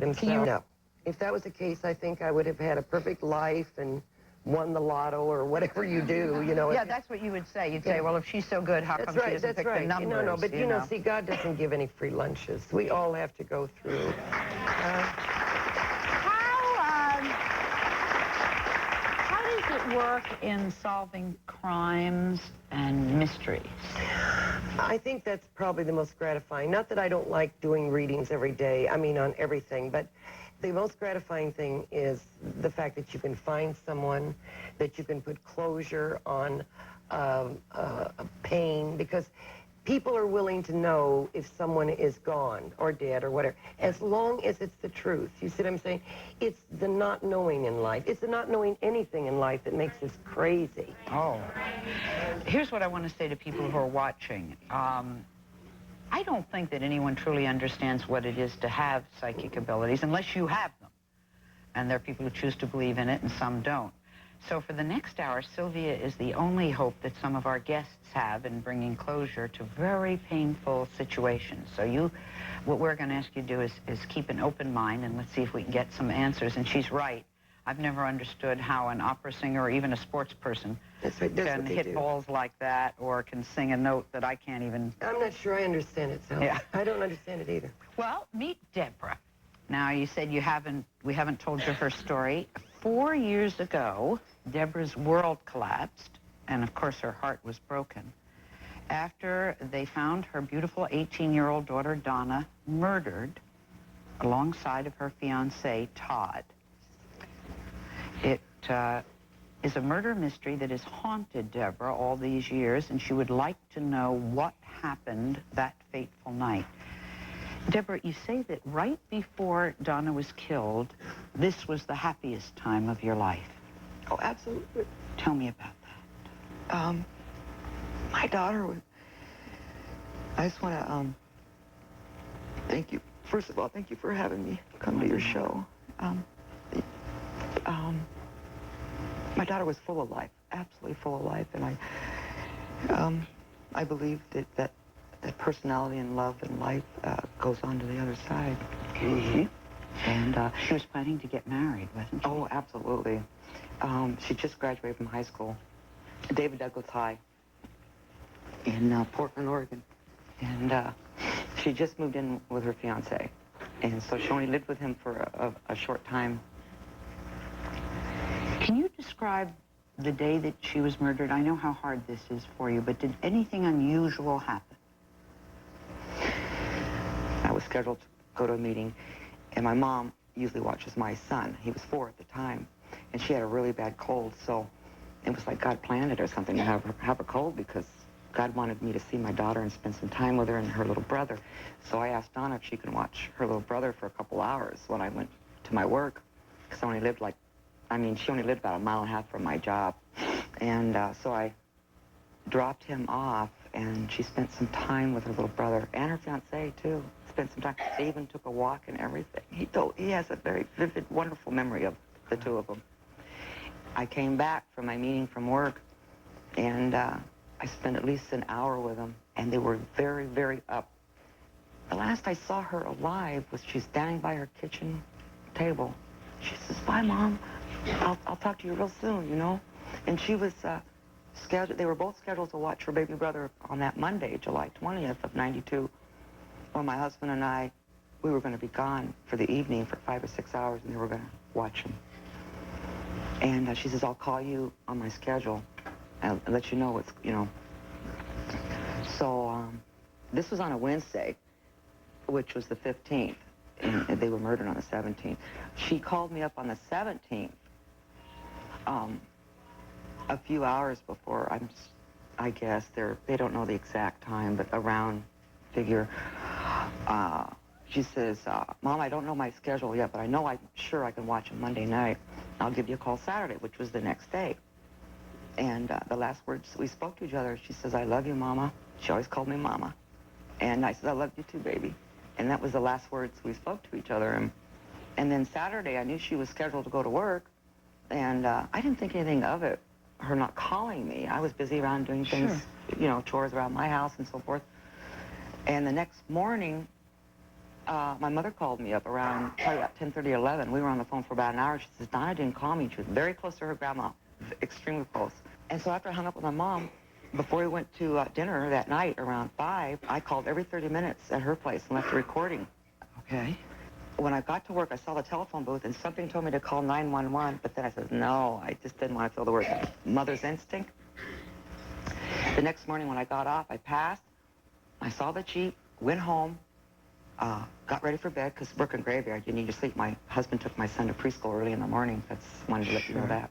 themselves. No. If that was the case, I think I would have had a perfect life and won the lotto or whatever you do, you know. Yeah, that's what you would say. You'd say, well, if she's so good, how come she doesn't pick the numbers? No, but, you know, see, God doesn't give any free lunches. We all have to go through. How does it work in solving crimes and mysteries? I think that's probably the most gratifying. Not that I don't like doing readings every day, I mean on everything, but the most gratifying thing is the fact that you can find someone, that you can put closure on pain, because people are willing to know if someone is gone or dead or whatever, as long as it's the truth. You see what I'm saying? It's the not knowing in life. It's the not knowing anything in life that makes us crazy. Oh. Here's what I want to say to people who are watching. I don't think that anyone truly understands what it is to have psychic abilities unless you have them. And there are people who choose to believe in it and some don't. So for the next hour, Sylvia is the only hope that some of our guests have in bringing closure to very painful situations. So what we're going to ask you to do is keep an open mind, and let's see if we can get some answers. And she's right. I've never understood how an opera singer or even a sports person can hit balls like that or can sing a note that I can't even... I'm not sure I understand it, so yeah. I don't understand it either. Well, meet Deborah. Now, you said we haven't told you her story. 4 years ago, Deborah's world collapsed, and of course her heart was broken, after they found her beautiful 18-year-old daughter, Donna, murdered alongside of her fiancé, Todd. It is a murder mystery that has haunted Deborah all these years, and she would like to know what happened that fateful night. Deborah, you say that right before Donna was killed, this was the happiest time of your life. Oh, absolutely. Tell me about that. My daughter was... I just want to thank you. First of all, thank you for having me come to your show. My daughter was full of life, absolutely full of life, and I believe that personality and love and life goes on to the other side. Mm-hmm. And she was planning to get married, wasn't she? Oh, absolutely. She just graduated from high school, David Douglas High, in Portland, Oregon. And she just moved in with her fiancé. And so she only lived with him for a short time. Can you describe the day that she was murdered? I know how hard this is for you, but did anything unusual happen? I was scheduled to go to a meeting, and my mom usually watches my son. He was 4 at the time, and she had a really bad cold, so it was like God planned it or something to have a cold, because God wanted me to see my daughter and spend some time with her and her little brother. So I asked Donna if she could watch her little brother for a couple hours when I went to my work, because she only lived about 1.5 miles from my job. And so I dropped him off, and she spent some time with her little brother and her fiancé too. Spent some time. They even took a walk and everything. He has a very vivid, wonderful memory of the two of them. I came back from my meeting from work, and I spent at least an hour with them, and they were very, very up. The last I saw her alive was she's standing by her kitchen table. She says, "Bye, Mom. I'll talk to you real soon, you know?" And she was scheduled, they were both scheduled to watch her baby brother on that Monday, July 20th of '92. Well, my husband and I, we were going to be gone for the evening for 5 or 6 hours, and they were going to watch him. And she says, "I'll call you on my schedule. I'll let you know what's, you know." So this was on a Wednesday, which was the 15th, and they were murdered on the 17th. She called me up on the 17th, a few hours before. I guess they don't know the exact time, but around figure. She says, "Mom, I don't know my schedule yet, but I'm sure I can watch him Monday night. I'll give you a call Saturday," which was the next day. And the last words we spoke to each other, she says, "I love you, Mama." She always called me Mama. And I said, "I love you too, baby." And that was the last words we spoke to each other. And then Saturday, I knew she was scheduled to go to work, and I didn't think anything of it, her not calling me. I was busy around doing things, you know, chores around my house and so forth. And the next morning, My mother called me up around probably about 10:30 or 11. We were on the phone for about an hour. She says, Donna didn't call me. She was very close to her grandma, extremely close. And so after I hung up with my mom, before we went to dinner that night around 5, I called every 30 minutes at her place and left a recording. Okay. When I got to work, I saw the telephone booth, and something told me to call 911, but then I said, no, I just didn't want to feel the word mother's instinct. The next morning when I got off, I passed, I saw the Jeep, went home, got ready for bed, because working graveyard, you need to sleep. My husband took my son to preschool early in the morning. That's wanted to let you know that.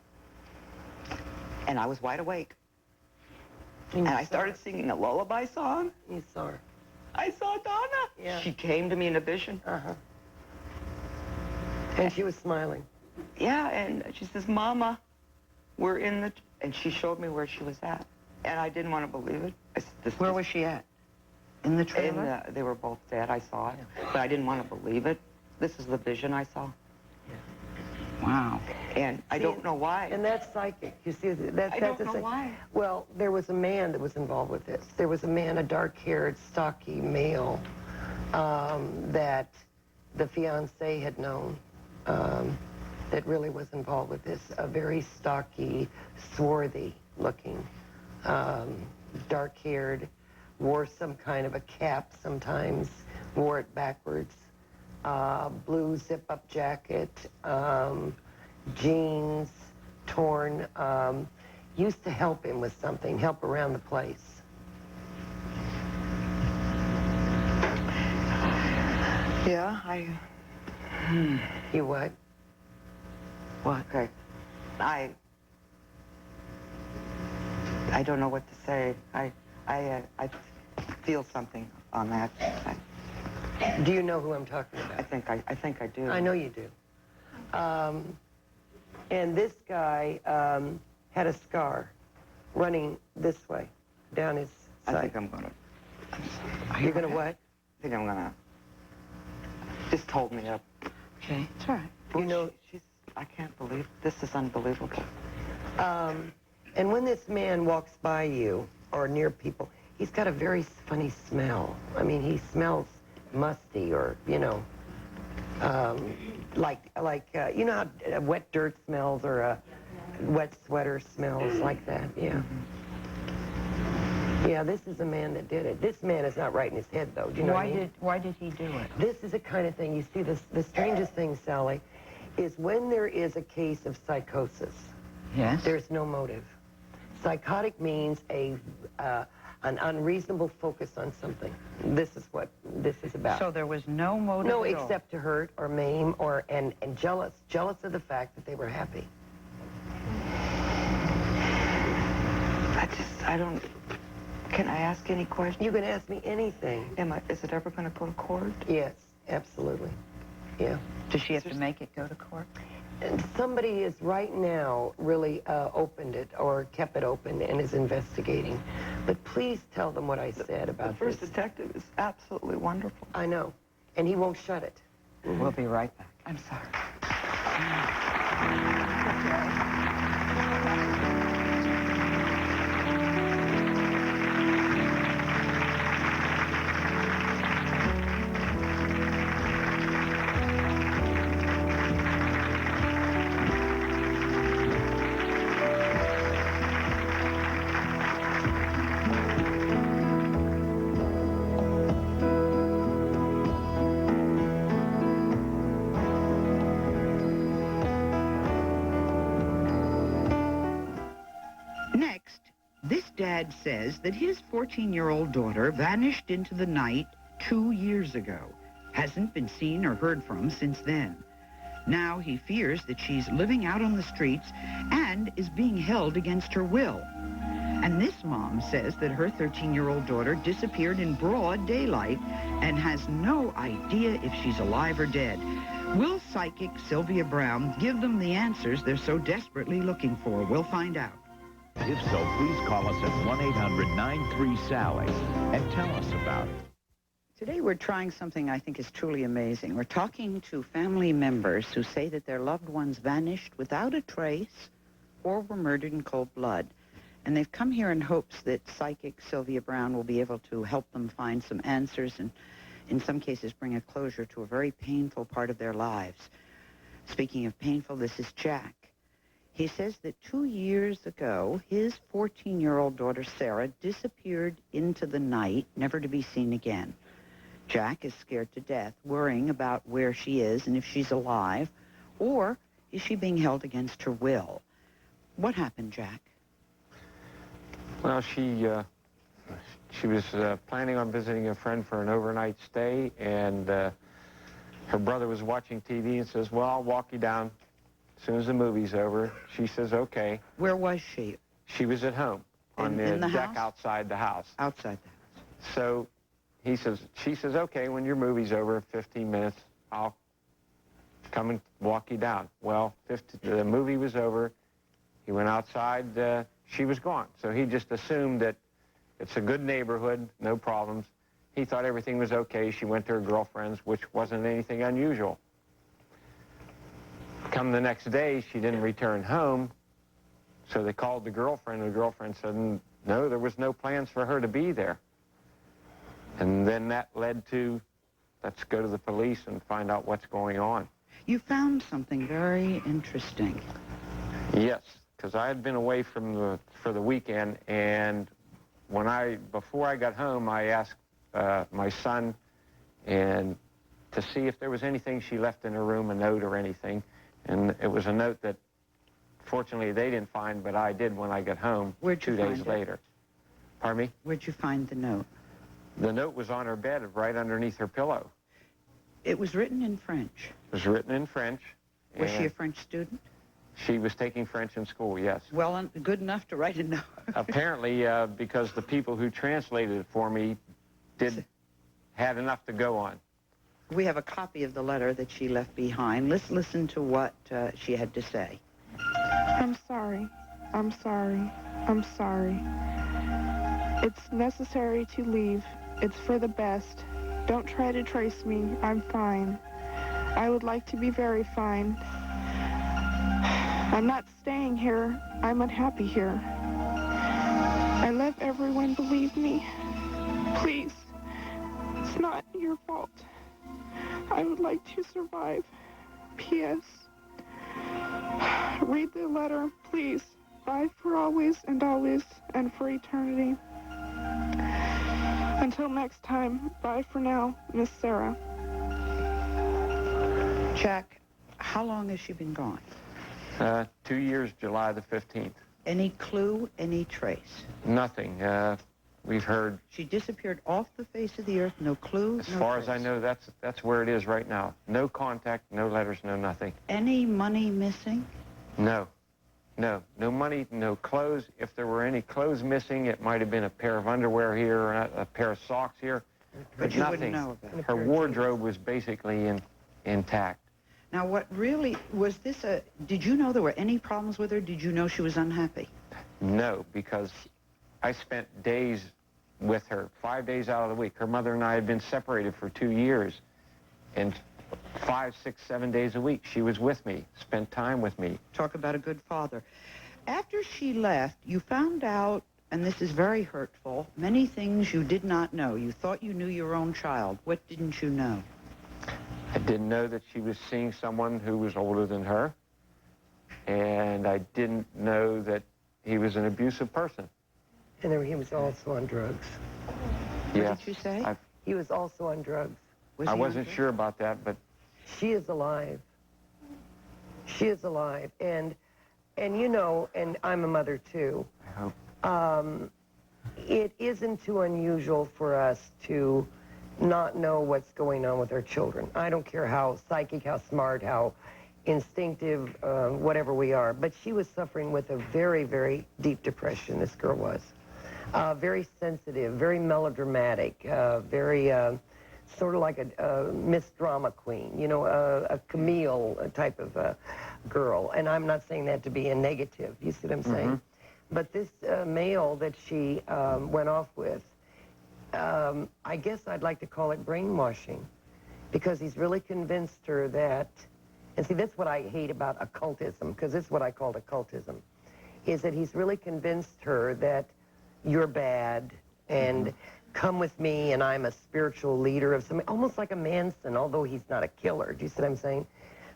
And I was wide awake. And I started singing a lullaby song. You saw her. I saw Donna. Yeah. She came to me in a vision. Uh-huh. And she was smiling. Yeah, and she says, Mama, we're in the... And she showed me where she was at. And I didn't want to believe it. Where was she at? In the trailer? They were both dead. I saw it. But I didn't want to believe it. This is the vision I saw. Wow. And I don't know why. And that's psychic. You see, that's I don't the know thing. why. Well, there was a man that was involved with this. There was a man, a dark-haired, stocky male, that the fiancé had known, that really was involved with this. A very stocky, swarthy-looking, dark-haired, wore some kind of a cap sometimes, wore it backwards. Blue zip-up jacket, jeans, torn, used to help him with something, help around the place. Yeah, You what? What? Okay. I don't know what to say. I feel something on that. Do you know who I'm talking about? I think I do. I know you do. And this guy had a scar running this way, down his side. I think I'm gonna. You're gonna what? I think I'm gonna. Just hold me up. Okay, it's all right. You know, I can't believe this is unbelievable. and when this man walks by you or near people, he's got a very funny smell. I mean, he smells musty, or like you know how wet dirt smells, or a wet sweater smells, like that. Yeah. Yeah, this is a man that did it. This man is not right in his head, though. Do you know what I mean? Why did he do it? This is the kind of thing, you see, the strangest thing, Sally, is when there is a case of psychosis, Yes. there's no motive. Psychotic means an unreasonable focus on something. This is what this is about. So there was no motive No, at all? except to hurt or maim and jealous of the fact that they were happy. I don't. Can I ask any questions? You can ask me anything. Is it ever going to go to court? Yes, absolutely. Yeah. Does she have to make it go to court? And somebody is right now really opened it or kept it open and is investigating. But please tell them what I said about The first this. detective is absolutely wonderful. I know. And he won't shut it. We'll be right back. I'm sorry. Next, this dad says that his 14-year-old daughter vanished into the night 2 years ago. Hasn't been seen or heard from since then. Now he fears that she's living out on the streets and is being held against her will. And this mom says that her 13-year-old daughter disappeared in broad daylight and has no idea if she's alive or dead. Will psychic Sylvia Brown give them the answers they're so desperately looking for? We'll find out. If so, please call us at 1-800-93-SALLY and tell us about it. Today we're trying something I think is truly amazing. We're talking to family members who say that their loved ones vanished without a trace or were murdered in cold blood. And they've come here in hopes that psychic Sylvia Brown will be able to help them find some answers and in some cases, bring a closure to a very painful part of their lives. Speaking of painful, this is Jack. He says that 2 years ago, his 14-year-old daughter, Sarah, disappeared into the night, never to be seen again. Jack is scared to death, worrying about where she is and if she's alive, or is she being held against her will? What happened, Jack? Well, she was planning on visiting a friend for an overnight stay, and her brother was watching TV and says, well, I'll walk you down as soon as the movie's over. She says, okay. Where was she? She was at home on the deck outside the house. Outside the house. So she says, okay, when your movie's over, 15 minutes, I'll come and walk you down. Well, the movie was over. He went outside. She was gone. So he just assumed that it's a good neighborhood, no problems. He thought everything was okay. She went to her girlfriend's, which wasn't anything unusual. Come the next day, she didn't return home, so they called the girlfriend. The girlfriend said, no, there was no plans for her to be there. And then that led to, let's go to the police and find out what's going on. You found something very interesting. Yes, because I had been away for the weekend, and before I got home, I asked my son to see if there was anything she left in her room, a note or anything. And it was a note that, fortunately, they didn't find, but I did when I got home. Where'd you 2 days find later. it? Pardon me? Where'd you find the note? The note was on her bed, right underneath her pillow. It was written in French. It was written in French. Was she a French student? She was taking French in school, yes. Well, good enough to write a note. Apparently, because the people who translated it for me had enough to go on. We have a copy of the letter that she left behind. Let's listen to what she had to say. I'm sorry. I'm sorry. I'm sorry. It's necessary to leave. It's for the best. Don't try to trace me. I'm fine. I would like to be very fine. I'm not staying here. I'm unhappy here. I love everyone, believe me. Please. It's not your fault. I would like to survive. P.S. Read the letter, please. Bye for always and for eternity. Until next time, bye for now, Miss Sarah. Jack, how long has she been gone? 2 years, July the 15th. Any clue, any trace? Nothing. We've heard... She disappeared off the face of the earth, no clue, As far as I know, that's where it is right now. No contact, no letters, no nothing. Any money missing? No. No. No money, no clothes. If there were any clothes missing, it might have been a pair of underwear here or a pair of socks here. But you nothing. wouldn't know about it. Her wardrobe was basically intact. Now, what really, was this did you know there were any problems with her? Did you know she was unhappy? No, because I spent days with her, 5 days out of the week. Her mother and I had been separated for 2 years, and 5, 6, 7 days a week she was with me, spent time with me. Talk about a good father. After she left, you found out, and this is very hurtful, many things you did not know. You thought you knew your own child. What didn't you know? I didn't know that she was seeing someone who was older than her, and I didn't know that he was an abusive person. And then he was also on drugs. Yes. What did you say? He was also on drugs. I wasn't sure about that, but... She is alive. She is alive. And you know, and I'm a mother too. I hope. It isn't too unusual for us to not know what's going on with our children. I don't care how psychic, how smart, how instinctive, whatever we are. But she was suffering with a very, very deep depression, this girl was. Very sensitive, very melodramatic, very sort of like a Miss Drama Queen, you know, a Camille type of girl. And I'm not saying that to be a negative, you see what I'm saying? But this male that she went off with, I guess I'd like to call it brainwashing, because he's really convinced her that, and see, that's what I hate about occultism, because this is what I called occultism, is that he's really convinced her that you're bad and come with me and I'm a spiritual leader of something, almost like a Manson, although he's not a killer. Do you see what I'm saying?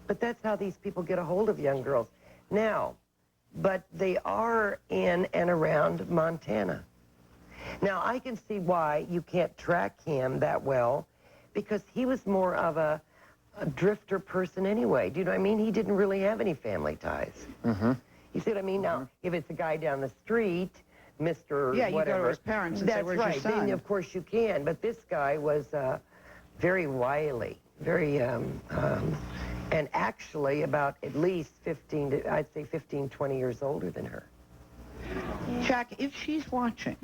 But that's how these people get a hold of young girls. Now, but they are in and around Montana. Now, I can see why you can't track him that well, because he was more of a drifter person anyway. Do you know what I mean? He didn't really have any family ties. Mm-hmm. You see what I mean? Now, if it's a guy down the street, Mr. Yeah, you whatever, go to his parents and say, that's "Where's right. your son?" Then, of course, you can. But this guy was very wily, very, and actually about at least 15, I'd say 15, 20 years older than her. Jack, if she's watching,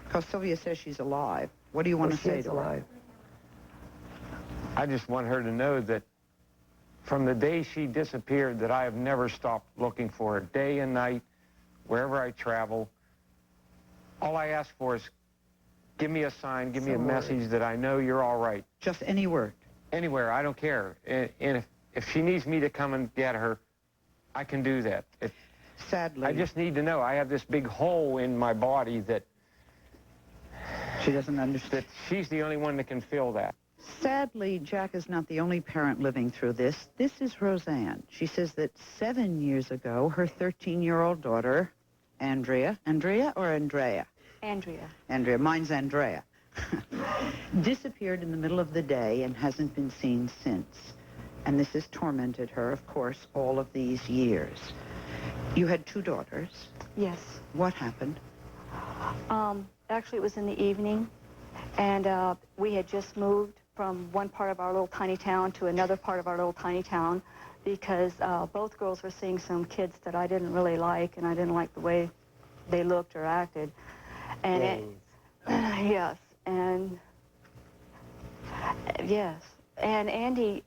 because Sylvia says she's alive, what do you want to say She's to her? alive. I just want her to know that from the day she disappeared, that I have never stopped looking for her, day and night, wherever I travel. All I ask for is, give me a sign, give me a message that I know you're all right. Just any word. Anywhere, I don't care. And if she needs me to come and get her, I can do that. Sadly, I just need to know. I have this big hole in my body that she doesn't understand. she's the only one that can fill that. Sadly, Jack is not the only parent living through this. This is Roseanne. She says that 7 years ago, her 13-year-old daughter, Andrea or Andrea? Andrea, mine's Andrea, disappeared in the middle of the day and hasn't been seen since. And this has tormented her, of course, all of these years. You had 2 daughters. Yes. What happened? Actually, it was in the evening, and we had just moved from one part of our little tiny town to another part of our little tiny town because both girls were seeing some kids that I didn't really like, and I didn't like the way they looked or acted. And yes, and Andy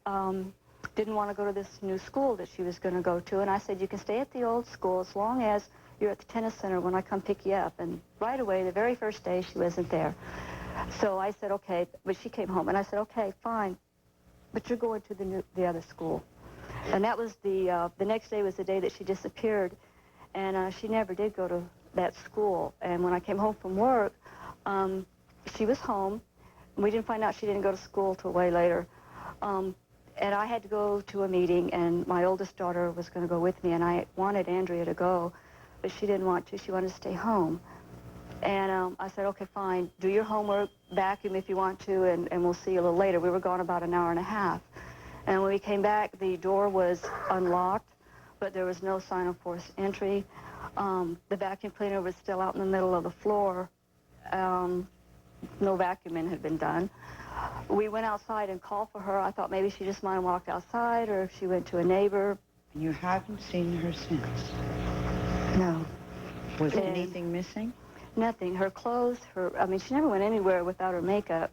didn't want to go to this new school that she was going to go to, and I said, you can stay at the old school as long as you're at the tennis center when I come pick you up. And right away, the very first day, she wasn't there. So I said, okay, but she came home, and I said, okay, fine, but you're going to the other school. And that was the next day was the day that she disappeared, and she never did go to that school. And when I came home from work, she was home. We didn't find out she didn't go to school till way later. And I had to go to a meeting, and my oldest daughter was going to go with me, and I wanted Andrea to go, but she didn't want to. She wanted to stay home. And I said, okay, fine, do your homework, vacuum if you want to, and we'll see you a little later. We were gone about an hour and a half. And when we came back, the door was unlocked, but there was no sign of forced entry. The vacuum cleaner was still out in the middle of the floor. No vacuuming had been done. We went outside and called for her. I thought maybe she just might have walked outside, or if she went to a neighbor. And you haven't seen her since? No. Was anything missing? Nothing. Her clothes, she never went anywhere without her makeup.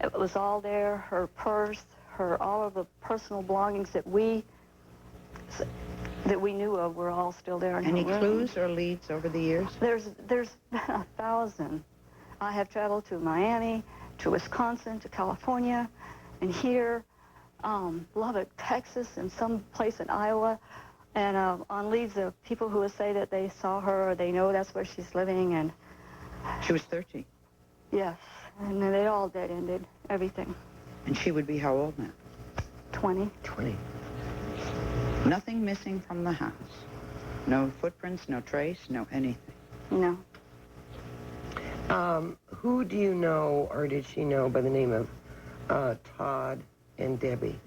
It was all there, her purse, all of the personal belongings that we knew of were all still there in her room. Any clues or leads over the years? There's been 1,000. I have traveled to Miami, to Wisconsin, to California, and here, Lubbock, Texas, and some place in Iowa. And on leads of people who would say that they saw her or they know that's where she's living. And she was 13. Yes, and they all dead-ended, everything. And she would be how old now? 20. 20. Nothing missing from the house? No footprints, no trace, no anything? No. Who do you know, or did she know, by the name of Todd and Debbie?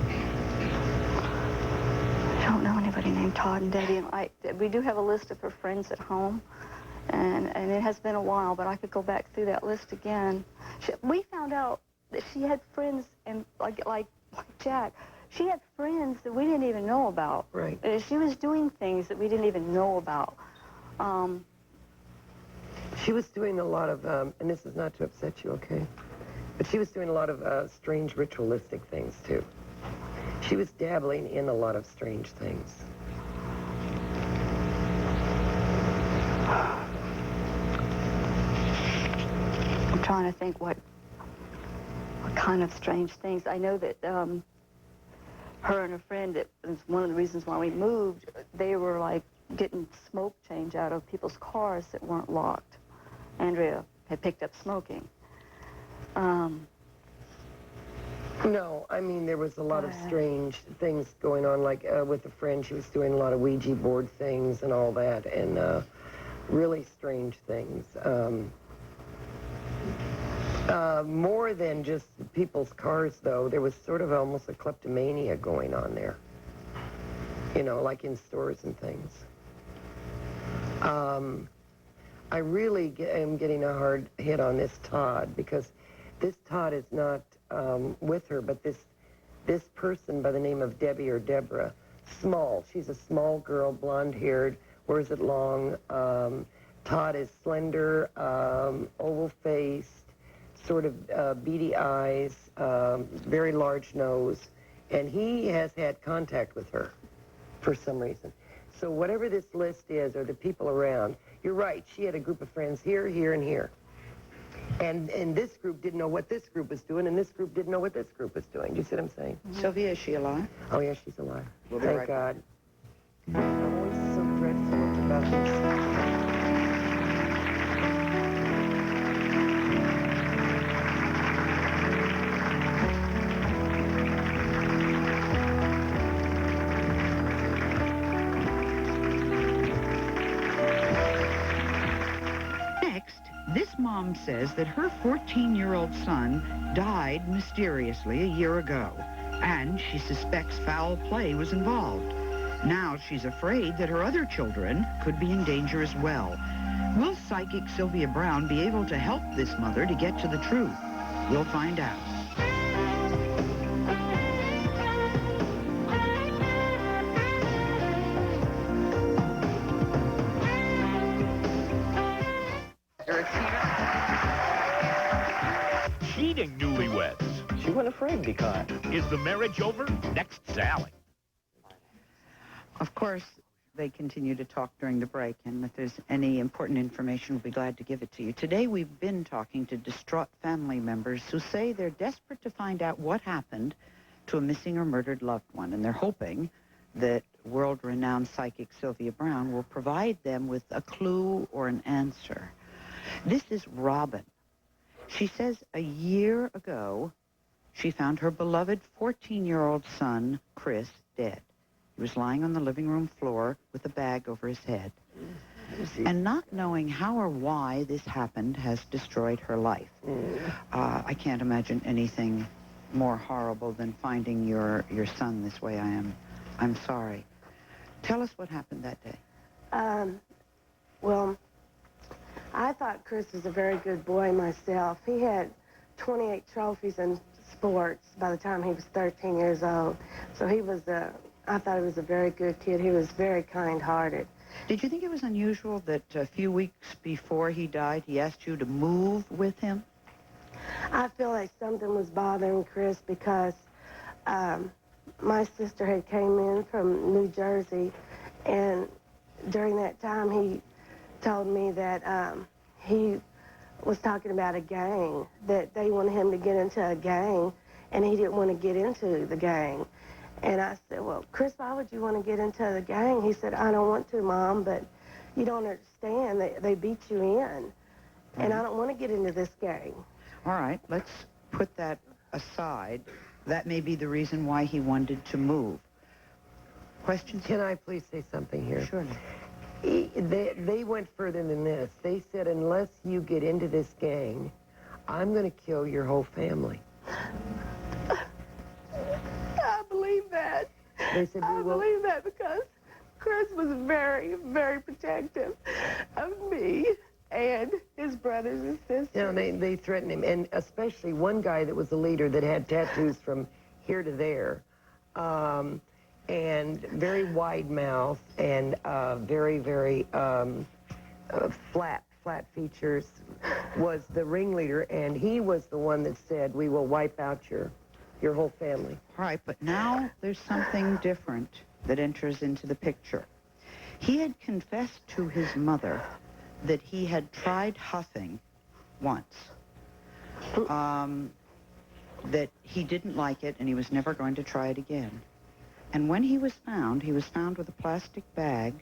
I don't know anybody named Todd and Debbie. We do have a list of her friends at home, and it has been a while, but I could go back through that list again. We found out that she had friends, and like Jack, she had friends that we didn't even know about. Right. She was doing things that we didn't even know about. She was doing a lot of, and this is not to upset you, okay? But she was doing a lot of strange ritualistic things, too. She was dabbling in a lot of strange things. I'm trying to think what kind of strange things. I know that her and a friend, that was one of the reasons why we moved, they were like getting smoke change out of people's cars that weren't locked. Andrea had picked up smoking. No, I mean, there was a lot of strange things going on, like with a friend, she was doing a lot of Ouija board things and all that, and really strange things. More than just people's cars, though, there was sort of almost a kleptomania going on there, you know, like in stores and things. I really am getting a hard hit on this Todd, because this Todd is not with her, but this person by the name of Debbie or Deborah, small. She's a small girl, blonde-haired, wears it long. Todd is slender, oval-faced, sort of beady eyes, very large nose, and he has had contact with her for some reason. So whatever this list is, or the people around, you're right, she had a group of friends here, here, and here. And this group didn't know what this group was doing, and this group didn't know what this group was doing. Do you see what I'm saying? Sylvia, is she alive? Oh, yeah, she's alive. We'll be Thank right God. I'm always so dreadful about this. This mom says that her 14-year-old son died mysteriously a year ago, and she suspects foul play was involved. Now she's afraid that her other children could be in danger as well. Will psychic Sylvia Brown be able to help this mother to get to the truth? We'll find out. Cheating newlyweds. She wasn't afraid to be caught. Is the marriage over? Next, Sally. Of course, they continue to talk during the break, and if there's any important information, we'll be glad to give it to you. Today, we've been talking to distraught family members who say they're desperate to find out what happened to a missing or murdered loved one, and they're hoping that world-renowned psychic Sylvia Brown will provide them with a clue or an answer. This is Robin. She says a year ago, she found her beloved 14-year-old son, Chris, dead. He was lying on the living room floor with a bag over his head. And not knowing how or why this happened has destroyed her life. I can't imagine anything more horrible than finding your son this way. I'm sorry. Tell us what happened that day. Well, I thought Chris was a very good boy myself. He had 28 trophies in sports by the time he was 13 years old. So I thought he was a very good kid. He was very kind-hearted. Did you think it was unusual that a few weeks before he died, he asked you to move with him? I feel like something was bothering Chris because my sister had came in from New Jersey, and during that time he told me that he was talking about a gang, that they wanted him to get into a gang, and he didn't want to get into the gang. And I said, well, Chris, why would you want to get into the gang? He said, I don't want to, Mom, but you don't understand. They beat you in, and I don't want to get into this gang. All right, let's put that aside. That may be the reason why he wanted to move. Questions? Can I please say something here? Sure. They went further than this. They said, unless you get into this gang, I'm going to kill your whole family. I believe that. They said, I believe that because Chris was very, very protective of me and his brothers and sisters. You know, they threatened him, and especially one guy that was a leader that had tattoos from here to there, and very wide mouth and very, very flat features, was the ringleader, and he was the one that said, we will wipe out your whole family. All right, but now there's something different that enters into the picture. He had confessed to his mother that he had tried huffing once, that he didn't like it and he was never going to try it again. And when he was found with a plastic bag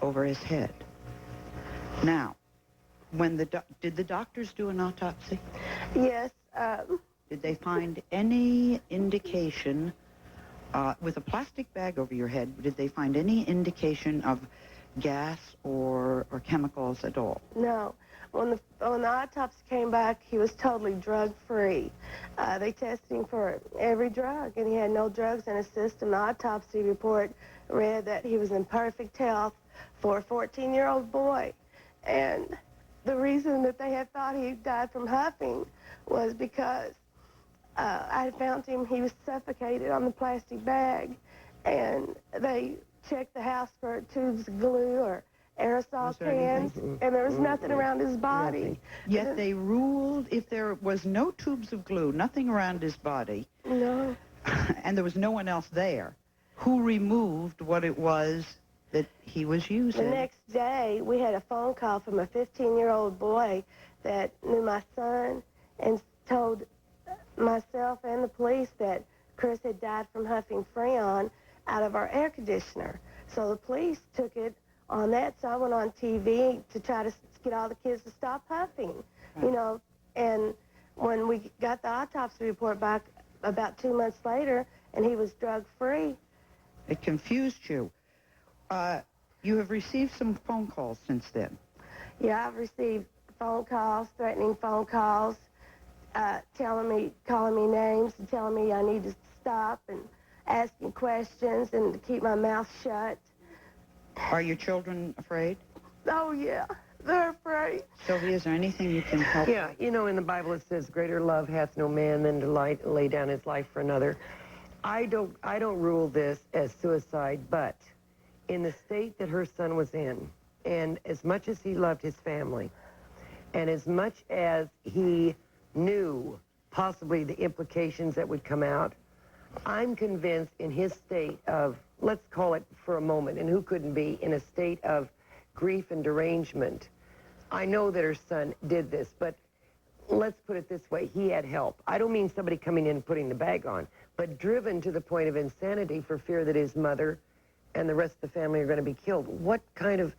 over his head. Now, When did the doctors do an autopsy? Yes. Did they find any indication, with a plastic bag over your head, did they find any indication of gas or chemicals at all? No. When the autopsy came back, he was totally drug-free. They tested him for every drug, and he had no drugs in his system. The autopsy report read that he was in perfect health for a 14-year-old boy. And the reason that they had thought he died from huffing was because I had found him, he was suffocated on the plastic bag, and they checked the house for tubes of glue or aerosol cans, and there was nothing around his body. Nothing. Yet they ruled if there was no tubes of glue, nothing around his body, No. and there was no one else there, who removed what it was that he was using? The next day, we had a phone call from a 15-year-old boy that knew my son and told myself and the police that Chris had died from huffing Freon out of our air conditioner. So the police took it on that, so I went on TV to try to get all the kids to stop huffing, you know. And when we got the autopsy report back about 2 months later, and he was drug-free. It confused you. You have received some phone calls since then. Yeah, I've received phone calls, threatening phone calls, calling me names and telling me I need to stop and asking questions and to keep my mouth shut. Are your children afraid? Oh, yeah, they're afraid. Sylvia, is there anything you can help? Yeah, you know, in the Bible it says, greater love hath no man than to lay down his life for another. I don't rule this as suicide, but in the state that her son was in, and as much as he loved his family, and as much as he knew possibly the implications that would come out, I'm convinced in his state of, let's call it for a moment, and who couldn't be, in a state of grief and derangement. I know that her son did this, but let's put it this way, he had help. I don't mean somebody coming in and putting the bag on, but driven to the point of insanity for fear that his mother and the rest of the family are going to be killed. What kind of...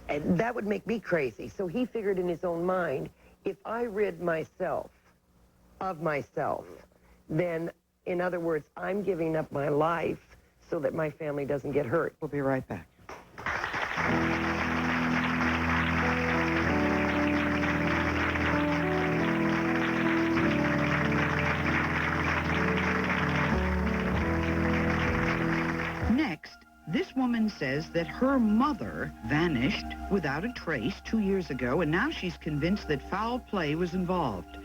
And that would make me crazy. So he figured in his own mind, if I rid myself of myself, then, in other words, I'm giving up my life so that my family doesn't get hurt. We'll be right back. Next, this woman says that her mother vanished without a trace 2 years ago, and now she's convinced that foul play was involved.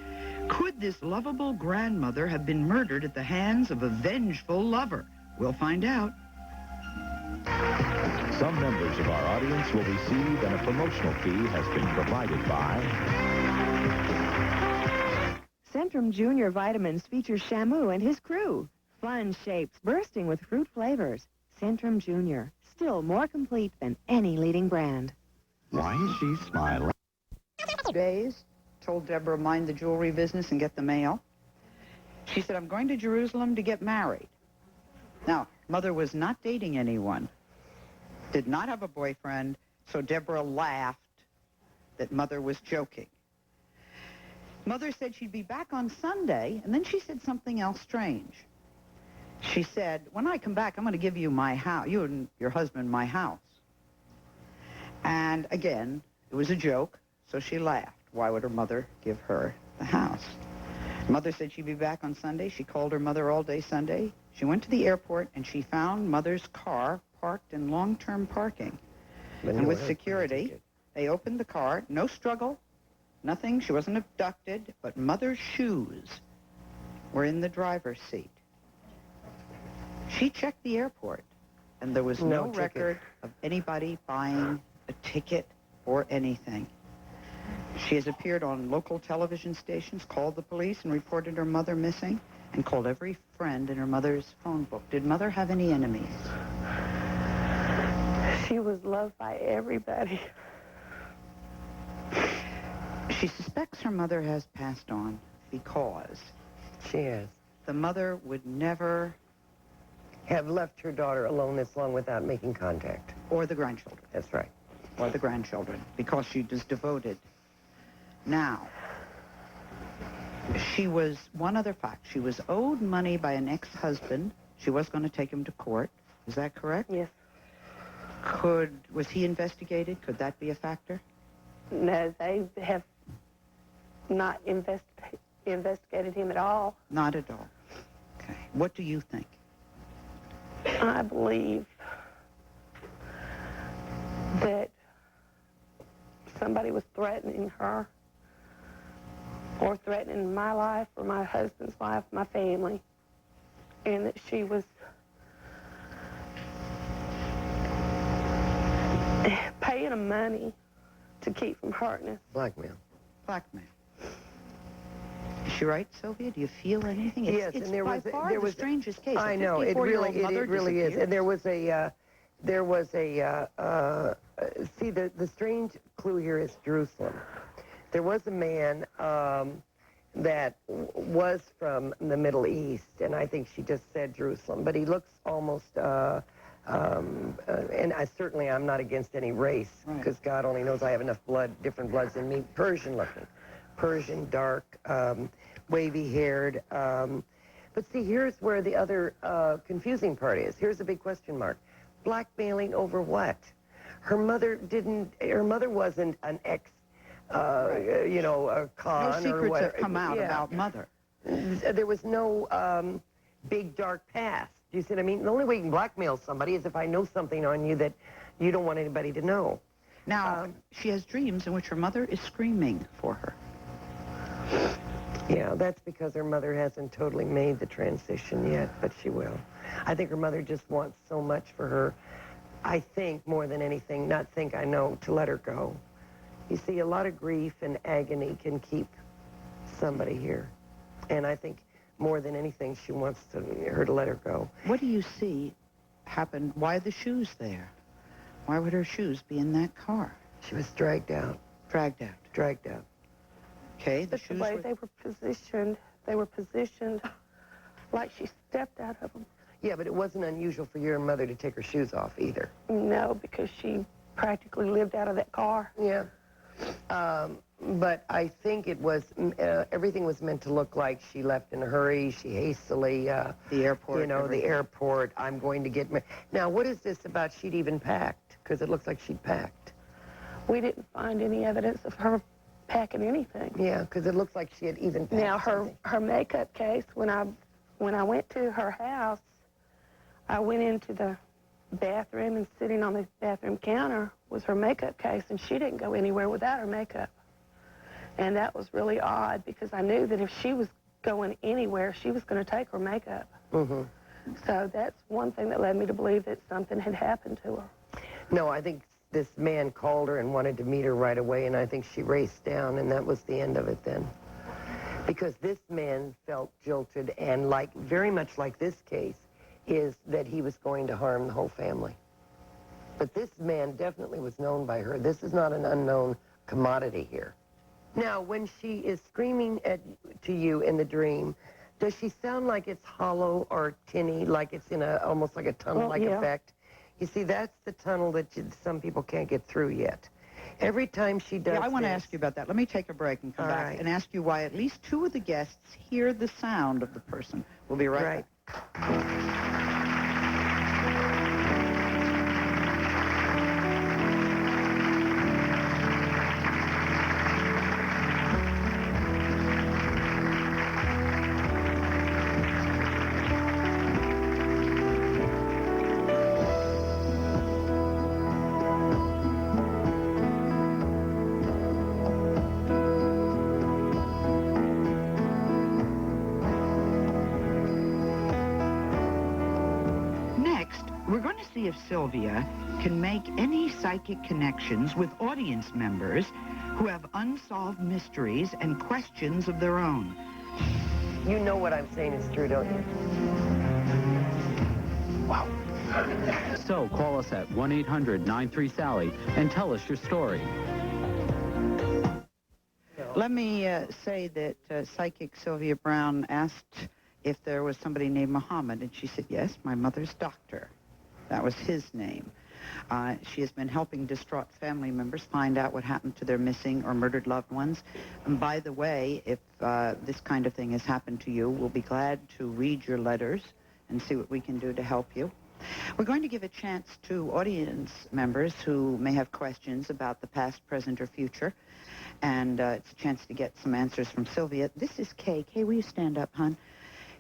Could this lovable grandmother have been murdered at the hands of a vengeful lover? We'll find out. Some members of our audience will receive, and a promotional fee has been provided by... Centrum Junior Vitamins features Shamu and his crew. Fun shapes bursting with fruit flavors. Centrum Junior, still more complete than any leading brand. Why is she smiling? Days, told Deborah, mind the jewelry business and get the mail. She said, I'm going to Jerusalem to get married. Now, Mother was not dating anyone, did not have a boyfriend, so Deborah laughed that Mother was joking. Mother said she'd be back on Sunday, and then she said something else strange. She said, when I come back, I'm going to give you my house, you and your husband, my house. And again, it was a joke, so she laughed. Why would her mother give her the house? Mother said she'd be back on Sunday. She called her mother all day Sunday. She went to the airport, and she found Mother's car parked in long-term parking. And with security, they opened the car. No struggle, nothing. She wasn't abducted, but Mother's shoes were in the driver's seat. She checked the airport, and there was no record of anybody buying a ticket or anything. She has appeared on local television stations, called the police, and reported her mother missing, and called every friend in her mother's phone book. Did Mother have any enemies? She was loved by everybody. She suspects her mother has passed on because She has. the mother would never, Have left her daughter alone this long without making contact. or the grandchildren. That's right. or the grandchildren, because she was devoted. Now, she was, one other fact, she was owed money by an ex-husband. She was going to take him to court. Is that correct? Yes. Was he investigated? Could that be a factor? No, they have not investigated him at all. Not at all. Okay. What do you think? I believe that somebody was threatening her or threatening my life or my husband's life, my family, and that she was paying him money to keep from hurting us. Blackmail. Blackmail. Is she right, Sylvia? Do you feel anything? Yes, it's and there by was far there the was strangest case. I know it really is, and there was a see the strange clue here is Jerusalem. There was a man that was from the Middle East, and I think she just said Jerusalem, but he looks almost and I'm not against any race, because God only knows I have enough different bloods in me. Persian looking, Persian, dark, wavy-haired. But see, here's where the other confusing part is. Here's the big question mark. Blackmailing over what? Her mother wasn't an ex, a con. No secrets or what. have come out about Mother. There was no big dark past. Do you see what I mean? The only way you can blackmail somebody is if I know something on you that you don't want anybody to know. Now, she has dreams in which her mother is screaming for her. Yeah, that's because her mother hasn't totally made the transition yet, but she will. I think her mother just wants so much for her, I think, more than anything, I know, to let her go. You see, a lot of grief and agony can keep somebody here. And I think more than anything, she wants her to let her go. What do you see happened? Why are the shoes there? Why would her shoes be in that car? She was dragged out. Dragged out. Dragged out. Okay, the But shoes the way they were positioned like she stepped out of them. Yeah, but it wasn't unusual for your mother to take her shoes off either. No, because she practically lived out of that car. Yeah. But I think it was, everything was meant to look like she left in a hurry. She hastily, the airport. the airport, I'm going to get married. Now, what is this about she'd even packed? Because it looks like she'd packed. We didn't find any evidence of her packing anything. Yeah, because it looks like she had even packed Now, something. her makeup case, when I went to her house, I went into the bathroom, and sitting on the bathroom counter was her makeup case, and she didn't go anywhere without her makeup. And that was really odd, because I knew that if she was going anywhere, she was going to take her makeup. Mm-hmm. So that's one thing that led me to believe that something had happened to her. No, I think this man called her and wanted to meet her right away, and I think she raced down, and that was the end of it then. Because this man felt jilted, and very much like this case, is that he was going to harm the whole family. But this man definitely was known by her. This is not an unknown commodity here. Now, when she is screaming to you in the dream, does she sound like it's hollow or tinny, like it's in almost like a tunnel-like effect? You see, that's the tunnel that some people can't get through yet. Every time she does I want to ask you about that. Let me take a break and come back and ask you why at least two of the guests hear the sound of the person. We'll be right back. If Sylvia can make any psychic connections with audience members who have unsolved mysteries and questions of their own. You know what I'm saying is true, don't you? Wow. So call us at 1-800-93-SALLY and tell us your story. Let me say that psychic Sylvia Brown asked if there was somebody named Muhammad, and she said, yes, my mother's doctor. That was his name. She has been helping distraught family members find out what happened to their missing or murdered loved ones. And by the way, if this kind of thing has happened to you, we'll be glad to read your letters and see what we can do to help you. We're going to give a chance to audience members who may have questions about the past, present, or future. And it's a chance to get some answers from Sylvia. This is Kay. Kay, will you stand up, hon?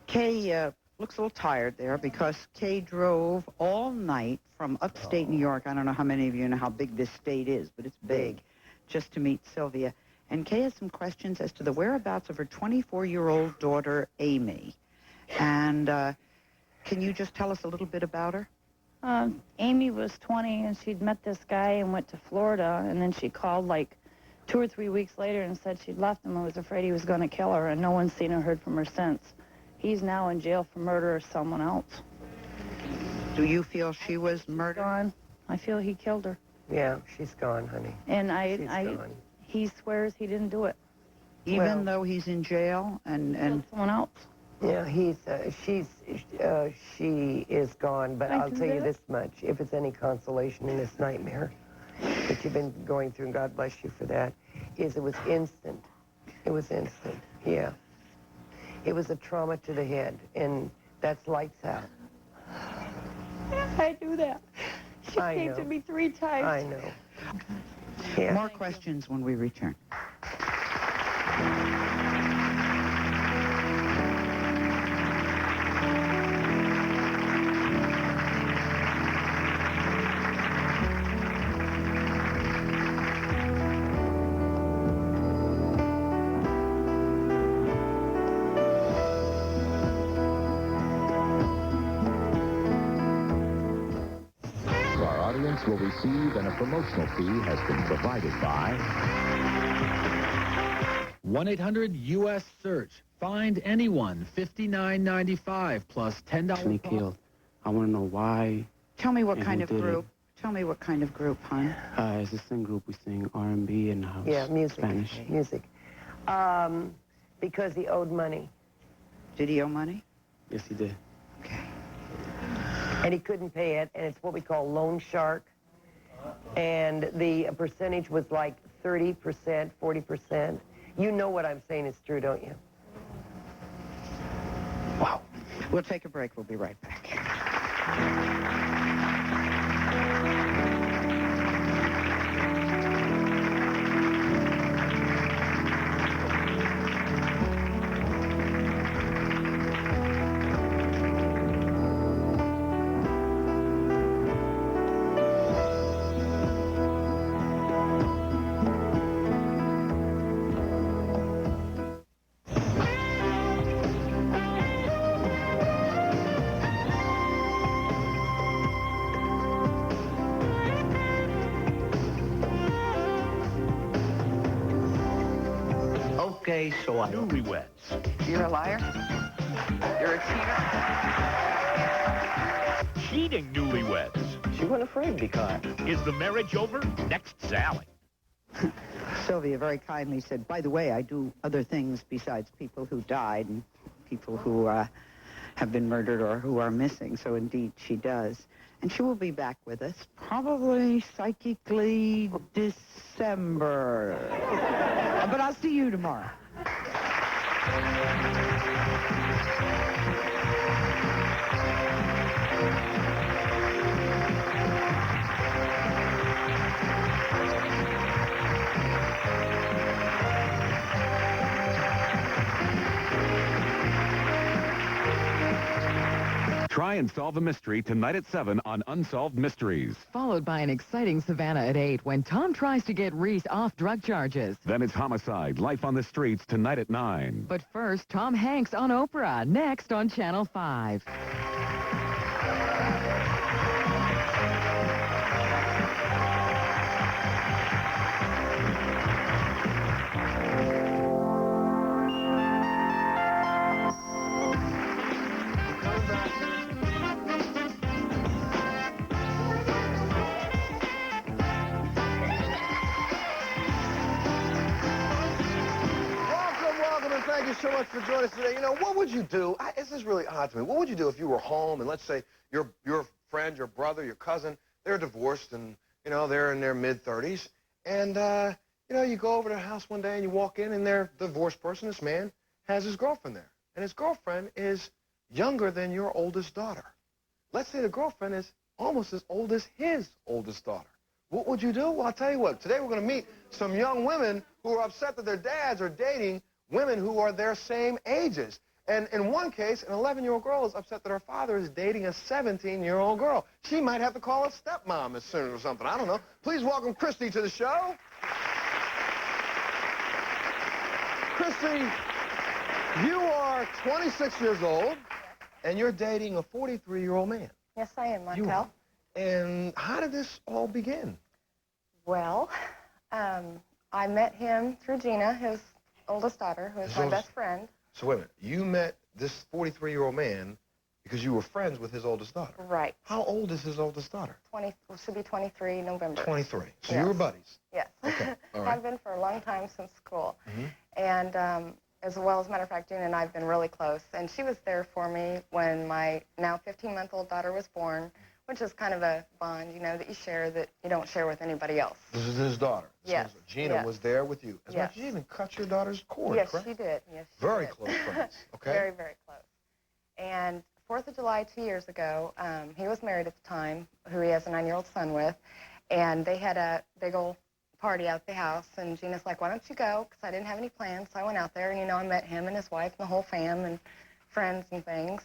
Kay looks a little tired there because Kay drove all night from upstate New York. I don't know how many of you know how big this state is, but it's big, just to meet Sylvia. And Kay has some questions as to the whereabouts of her 24-year-old daughter, Amy. And can you just tell us a little bit about her? Amy was 20, and she'd met this guy and went to Florida, and then she called like 2 or 3 weeks later and said she'd left him and was afraid he was going to kill her, and no one's seen or heard from her since. He's now in jail for murder of someone else. Do you feel she was murdered? Gone. I feel he killed her. Yeah, she's gone, honey. And She's gone. he swears he didn't do it. Even though he's in jail and someone else. Yeah, she is gone, but I'll tell you this much. If it's any consolation in this nightmare that you've been going through, and God bless you for that, is it was instant. It was instant, yeah. It was a trauma to the head, and that's lights out. I knew that. She came to me 3 times. I know. Yeah. More questions when we return. Will receive, and a promotional fee has been provided by 1-800-US-SEARCH. Find anyone. $59.95 plus $10. He killed. I want to know why. Tell me what kind of did group. Tell me what kind of group, hon. It's a sing group. We sing R&B and house. Yeah, music. Spanish. Music. Because he owed money. Did he owe money? Yes, he did. Okay. And he couldn't pay it, and it's what we call loan shark. And the percentage was like 30%, 40%. You know what I'm saying is true, don't you? Wow. We'll take a break. We'll be right back. Okay, so I... Newlyweds. You're a liar? You're a cheater? Cheating newlyweds. She wasn't afraid to be caught. Is the marriage over? Next, Sally. Sylvia very kindly said, by the way, I do other things besides people who died and people who have been murdered or who are missing. So indeed she does. And she will be back with us probably psychically December. But I'll see you tomorrow. Try and solve a mystery tonight at 7 on Unsolved Mysteries. Followed by an exciting Savannah at 8 when Tom tries to get Reese off drug charges. Then it's Homicide, Life on the Streets tonight at 9. But first, Tom Hanks on Oprah, next on Channel 5. Thank you so much for joining us today. You know, what would you do? This is really odd to me. What would you do if you were home and let's say your friend, your brother, your cousin they're divorced and, you know, they're in their mid-30s. And, you know, you go over to their house one day and you walk in and their divorced person, this man, has his girlfriend there. And his girlfriend is younger than your oldest daughter. Let's say the girlfriend is almost as old as his oldest daughter. What would you do? Well, I'll tell you what. Today we're going to meet some young women who are upset that their dads are dating women who are their same ages. And in one case, an 11-year-old girl is upset that her father is dating a 17-year-old girl. She might have to call a stepmom as soon or something. I don't know. Please welcome Christy to the show. Christy, you are 26 years old, and you're dating a 43-year-old man. Yes, I am, Montel. And how did this all begin? Well, I met him through Gina, his oldest daughter, who is my best friend. So wait a minute. You met this 43-year-old man because you were friends with his oldest daughter. Right. How old is his oldest daughter? Should be 23 November. 23. So yes. you were buddies? Yes. Okay. All right. I've been for a long time since school. Mm-hmm. And as well as a matter of fact, Gina and I have been really close. And she was there for me when my now 15-month-old daughter was born, which is kind of a bond, you know, that you share that you don't share with anybody else. This is his daughter. Yes. So Gina was there with you. As much as you even cut your daughter's cord, yes, correct? she did. Yes, she very did. close friends. Okay. Very, very close. And 4th of July 2 years ago, he was married at the time, who he has a 9-year-old son with, and they had a big old party out at the house, and Gina's like, why don't you go? Because I didn't have any plans, so I went out there, and, you know, I met him and his wife and the whole fam and friends and things.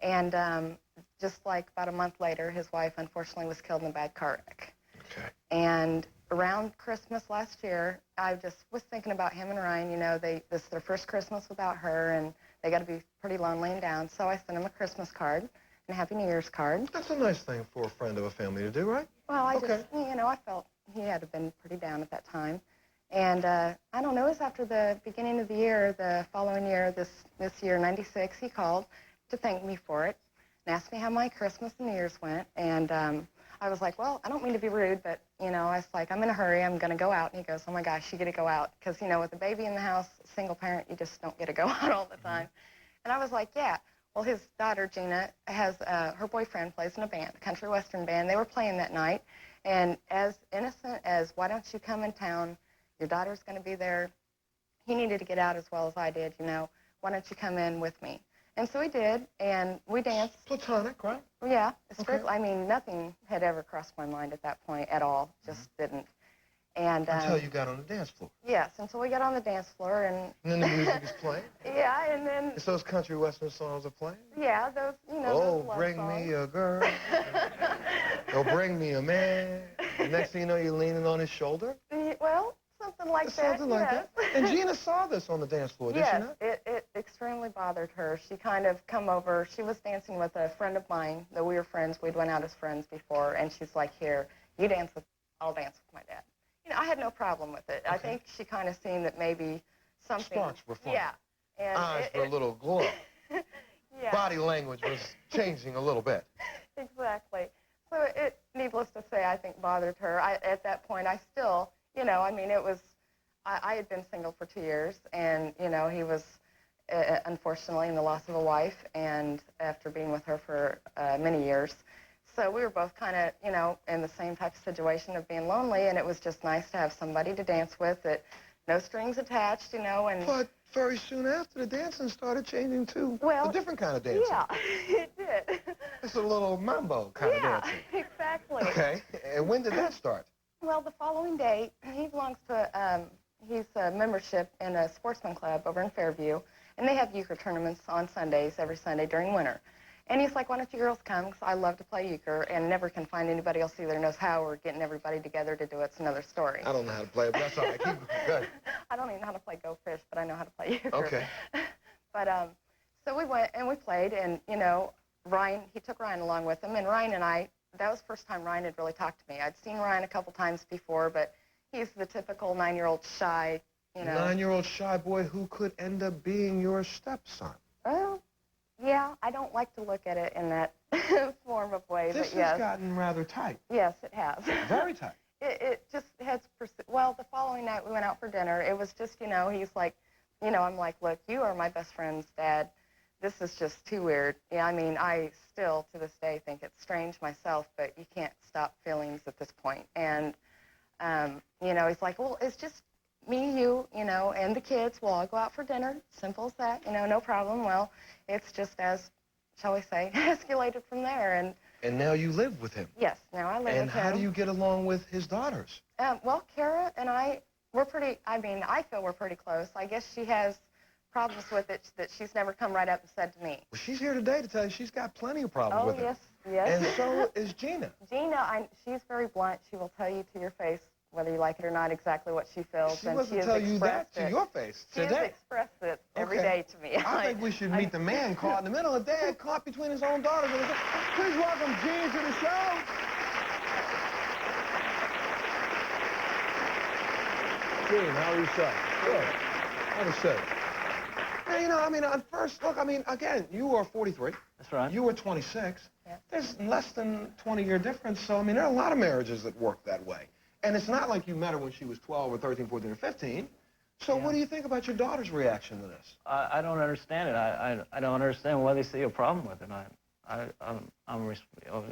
And just like about a month later, his wife, unfortunately, was killed in a bad car wreck. Okay. And around Christmas last year, I just was thinking about him and Ryan. You know, this is their first Christmas without her, and they got to be pretty lonely and down. So I sent him a Christmas card and a Happy New Year's card. That's a nice thing for a friend of a family to do, right? Well, I just, you know, I felt he had been pretty down at that time. And I don't know, it was after the beginning of the year, the following year, this year, 96, he called to thank me for it and asked me how my Christmas and New Year's went. And I was like, well, I don't mean to be rude, but, you know, I was like, I'm in a hurry. I'm going to go out. And he goes, oh, my gosh, you get to go out. Because, you know, with a baby in the house, single parent, you just don't get to go out all the time. And I was like, yeah. Well, his daughter, Gina, has her boyfriend plays in a band, a country western band. They were playing that night. And as innocent as, why don't you come in town? Your daughter's going to be there. He needed to get out as well as I did, you know. Why don't you come in with me? And so he did, and we danced. Platonic, right? Yeah. Strictly, I mean, nothing had ever crossed my mind at that point at all. Just didn't. And until you got on the dance floor. Yes, until we got on the dance floor. And then the music is playing? Yeah, and then... It's those country western songs are playing? Yeah, those, you know, oh, those love bring songs. me a girl. Oh, bring me a man. The next thing you know, you're leaning on his shoulder? Well, something like that, Something like that. And Gina saw this on the dance floor, did she not? Yes, it extremely bothered her. She kind of come over. She was dancing with a friend of mine, that we were friends. We'd went out as friends before, and she's like, here, you dance with, I'll dance with my dad. You know, I had no problem with it. Okay. I think she kind of seen that maybe something... Sparks were flying. Yeah. And eyes were a little glow. Yeah. Body language was changing a little bit. Exactly. So it, needless to say, I think bothered her. At that point, I still, you know, I mean, it was, I had been single for 2 years, and, you know, he was, unfortunately, in the loss of a wife, and after being with her for many years. So we were both kind of, you know, in the same type of situation of being lonely, and it was just nice to have somebody to dance with that no strings attached, you know, and... But very soon after, the dancing started changing, too. Well, a different kind of dancing. Yeah, it did. It's a little mambo kind of dancing. Yeah, exactly. Okay, and when did that start? Well, the following day, he belongs to, he's a membership in a sportsman club over in Fairview, and they have euchre tournaments on Sundays, every Sunday during winter. And he's like, why don't you girls come? Because I love to play euchre and never can find anybody else either knows how, or getting everybody together to do it's another story. I don't know how to play it, but that's all right. Keep going. Good. I don't even know how to play Go Fish, but I know how to play euchre. Okay. But so we went and we played, and, you know, Ryan, he took Ryan along with him, and Ryan and I, that was the first time Ryan had really talked to me. I'd seen Ryan a couple times before, but he's the typical 9-year-old shy, you know. 9-year-old shy boy who could end up being your stepson. Well, yeah, I don't like to look at it in that form of way, This but yes. has gotten rather tight. Yes, it has. Very tight. It just has, well, the following night we went out for dinner. It was just, you know, he's like, you know, I'm like, look, you are my best friend's dad. this is just too weird. Yeah, I mean, I still, to this day, think it's strange myself, but you can't stop feelings at this point. And, you know, he's like, well, it's just me, you know, and the kids. We'll all go out for dinner. Simple as that, you know, no problem. Well, it's just as, shall we say, escalated from there. And now you live with him. Yes, now I live with him. And how do you get along with his daughters? Well, Kara and I, we're pretty, I mean, I feel we're pretty close. I guess she has problems with it that she's never come right up and said to me. Well, she's here today to tell you she's got plenty of problems with it. Yes, yes. And so is Gina. Gina, she's very blunt. She will tell you to your face, whether you like it or not, exactly what she feels. She doesn't tell you that to your face today. She has expressed it every day to me. I think we should meet the man caught in the middle of dad, caught between his own daughters. Please welcome Gene to the show. Gene, how are you, sir? Good. How to say? Hey, you know, I mean, at first, look, I mean, again, you were 43. That's right. You were 26. Yeah. There's less than 20-year difference, so, I mean, there are a lot of marriages that work that way. And it's not like you met her when she was 12 or 13, 14, or 15. So what do you think about your daughter's reaction to this? I don't understand it. I don't understand why they see a problem with it.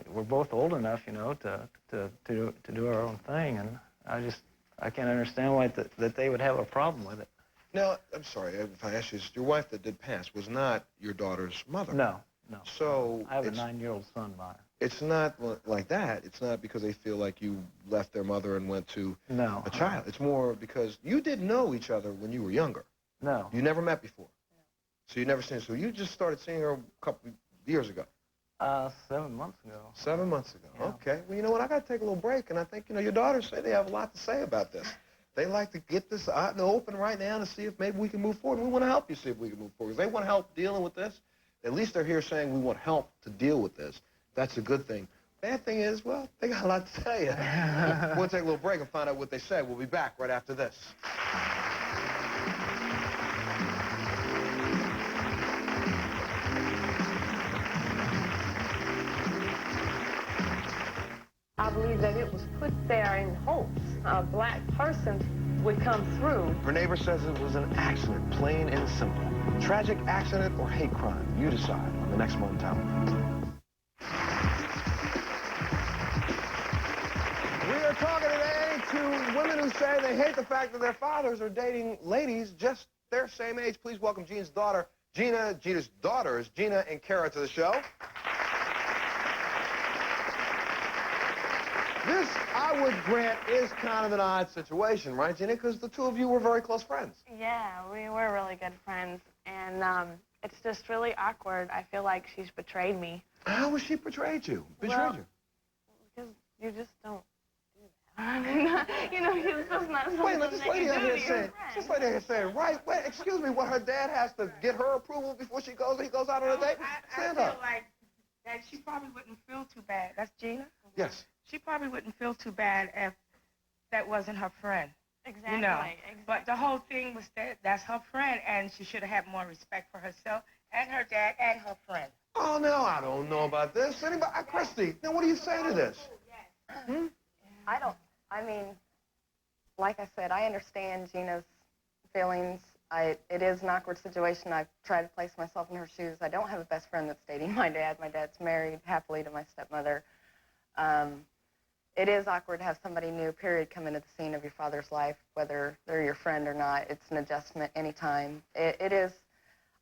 We're both old enough, you know, to do our own thing, and I can't understand why that they would have a problem with it. Now, I'm sorry if I asked you this. Your wife that did pass was not your daughter's mother. No, no. So I have a 9-year-old son by her. It's not like that. It's not because they feel like you left their mother and went to a child. It's more because you didn't know each other when you were younger. No. You never met before. So you never seen her. So you just started seeing her a couple years ago. 7 months ago. 7 months ago. Yeah. Okay. Well, you know what? I got to take a little break, and I think, you know, your daughters say they have a lot to say about this. They like to get this out in the open right now to see if maybe we can move forward. We want to help you see if we can move forward. If they want help dealing with this, at least they're here saying we want help to deal with this. That's a good thing. Bad thing is, well, they got a lot to tell you. We'll take a little break and find out what they say. We'll be back right after this. I believe that it was put there in hopes a black person would come through. Her neighbor says it was an accident, plain and simple. Tragic accident or hate crime? You decide on the next Montel. We are talking today to women who say they hate the fact that their fathers are dating ladies just their same age. Please welcome Gina's daughter, Gina. Gina's daughters, Gina and Kara, to the show. This, I would grant, is kind of an odd situation, right, Gina? Because the two of you were very close friends. Yeah, we were really good friends, and it's just really awkward. I feel like she's betrayed me. How has she betrayed you? Because you just don't do that. You know, it's just not something Wait a minute, this lady out here saying, right, wait, excuse me, what, her dad has to get her approval before he goes out on a date? Stand I up. feel like that she probably wouldn't feel too bad. That's Gina? Yes. She probably wouldn't feel too bad if that wasn't her friend. Exactly. You know? But the whole thing was that that's her friend, and she should have had more respect for herself and her dad and her friend. Oh, no, I don't know about this. Anybody? Christy, now what do you say to this? I mean, like I said, I understand Gina's feelings. It is an awkward situation. I've tried to place myself in her shoes. I don't have a best friend that's dating my dad. My dad's married happily to my stepmother. It is awkward to have somebody new, period, come into the scene of your father's life, whether they're your friend or not. It's an adjustment anytime. It is,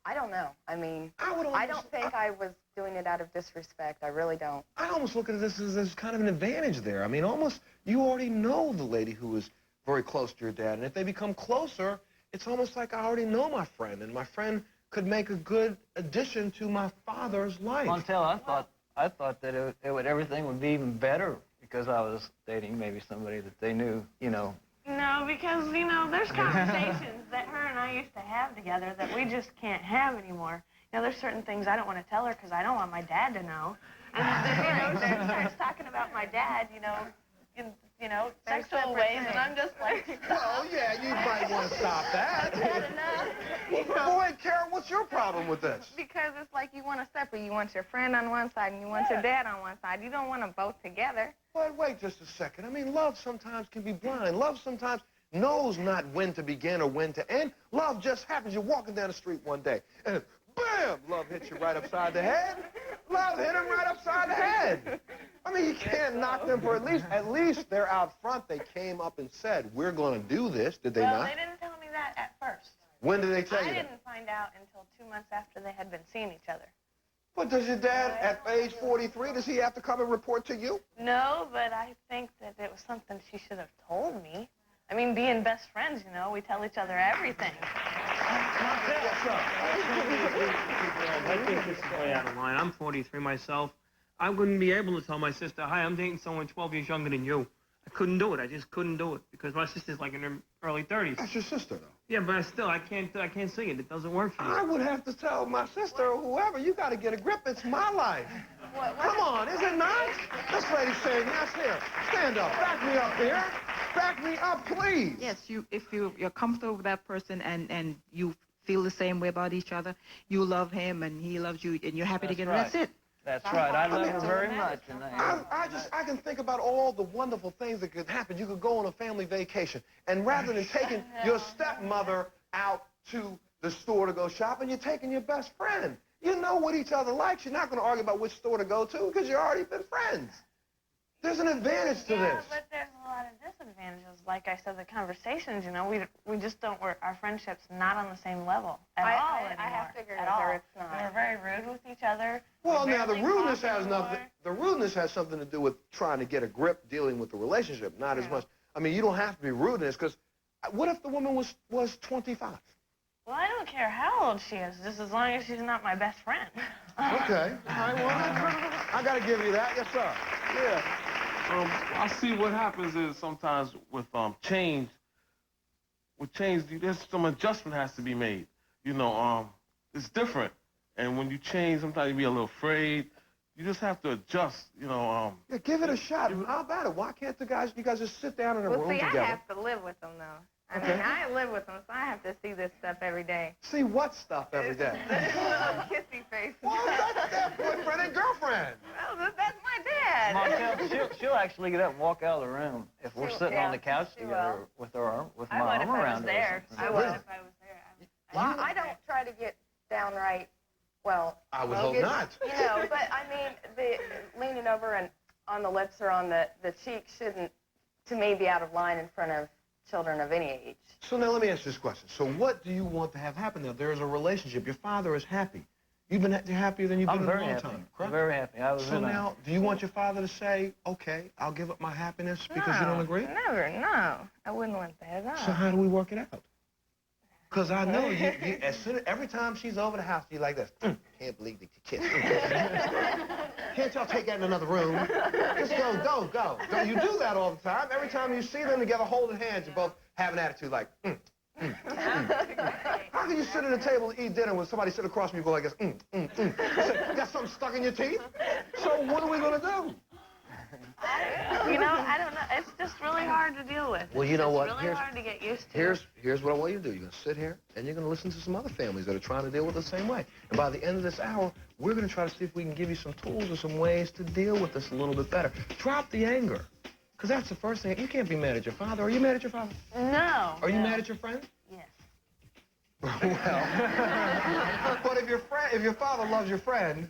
I don't know. I mean, I don't think I was doing it out of disrespect. I really don't. I almost look at this as kind of an advantage there. I mean, almost, you already know the lady who is very close to your dad, and if they become closer, it's almost like I already know my friend, and my friend could make a good addition to my father's life. Montel, I thought that everything would be even better because I was dating maybe somebody that they knew, you know. No, because, you know, there's conversations that her and I used to have together that we just can't have anymore. You know, there's certain things I don't want to tell her because I don't want my dad to know. And then, she starts talking about my dad, in sexual ways, and I'm just like, Oh, yeah, you might want to stop that. Boy, Karen, what's your problem with this? Because it's like you want to separate. You want your friend on one side and you want your dad on one side. You don't want them both together. But wait just a second. I mean, love sometimes can be blind. Love sometimes knows not when to begin or when to end. Love just happens. You're walking down the street one day, and bam! him. Love hit you right upside the head. Love hit him right upside the head. I mean, you can't knock them for at least they're out front. They came up and said, we're going to do this. Did they Well, not? they didn't tell me that at first. When did they tell you I that? didn't find out until 2 months after they had been seeing each other. But does your dad, at age 43, does he have to come and report to you? No, but I think that it was something she should have told me. I mean, being best friends, you know, we tell each other everything. I think this is way out of line. I'm 43 myself. I wouldn't be able to tell my sister, hi, I'm dating someone 12 years younger than you. I couldn't do it. I just couldn't do it because my sister's like in her early 30s. That's your sister, though. Yeah, but I can't see it. It doesn't work for me. I would have to tell my sister or whoever, you got to get a grip. It's my life. Come on, is it not? This lady's saying yes here. Stand up. Back me up here. Back me up, please. Yes, if you're comfortable with that person and you feel the same way about each other, you love him and he loves you and you're happy together. right. That's it. That's right. I love her very much. And I can think about all the wonderful things that could happen. You could go on a family vacation, and rather than taking your stepmother out to the store to go shopping, you're taking your best friend. You know what each other likes. You're not going to argue about which store to go to because you've already been friends. There's an advantage to Yeah, this. but there's a lot of disadvantages. Like I said, the conversations, you know, we just don't, our friendship's not on the same level at all anymore. I have figured at out all. it's not. We're very rude with each other. Well, We now the barely rudeness talk has anymore. nothing. The rudeness has something to do with trying to get a grip, dealing with the relationship, not as much. I mean, you don't have to be rudeness because what if the woman was 25? Well, I don't care how old she is, just as long as she's not my best friend. Okay. All right. Well, I got to give you that. Yes, sir. Yeah. I see what happens is sometimes with change, there's some adjustment has to be made. You know, it's different. And when you change, sometimes you be a little afraid. You just have to adjust, you know. Yeah, give it a shot. How about it? Why can't you guys just sit down in a room See, together? I have to live with them, though. I mean, I live with them, so I have to see this stuff every day. See what stuff every day? Little kissy face. Well, that's their boyfriend and girlfriend. Well, that's my dad. Montel, she'll actually get up and walk out of the room if we're sitting on the couch together with my arm around her. I would if I was there. Well, I don't try to get downright, well, I would hope not. You know, but I mean, the leaning over and on the lips or on the cheek shouldn't, to me, be out of line in front of children of any age. So now let me ask you this question. So what do you want to have happen now? There is a relationship. Your father is happy. You've been happier than you've been in a long time, correct? I'm very happy. So now, do you want your father to say, okay, I'll give up my happiness because you don't agree? Never, no. I wouldn't want that at all. So how do we work it out? Because I know every time she's over the house, you're like this. Can't believe that you kissed. Can't y'all take that in another room? Just go. You do that all the time. Every time you see them together holding hands, you both have an attitude like, How can you sit at a table and eat dinner when somebody sit across from you go like this, Say, got something stuck in your teeth? So what are we going to do? You know, I don't know. It's just really hard to deal with. Well, you know what? It's really hard to get used to. Here's what I want you to do. You're going to sit here, and you're going to listen to some other families that are trying to deal with it the same way. And by the end of this hour, we're going to try to see if we can give you some tools or some ways to deal with this a little bit better. Drop the anger, because that's the first thing. You can't be mad at your father. Are you mad at your father? No. Are you mad at your friend? Yes. Well, but if your father loves your friend,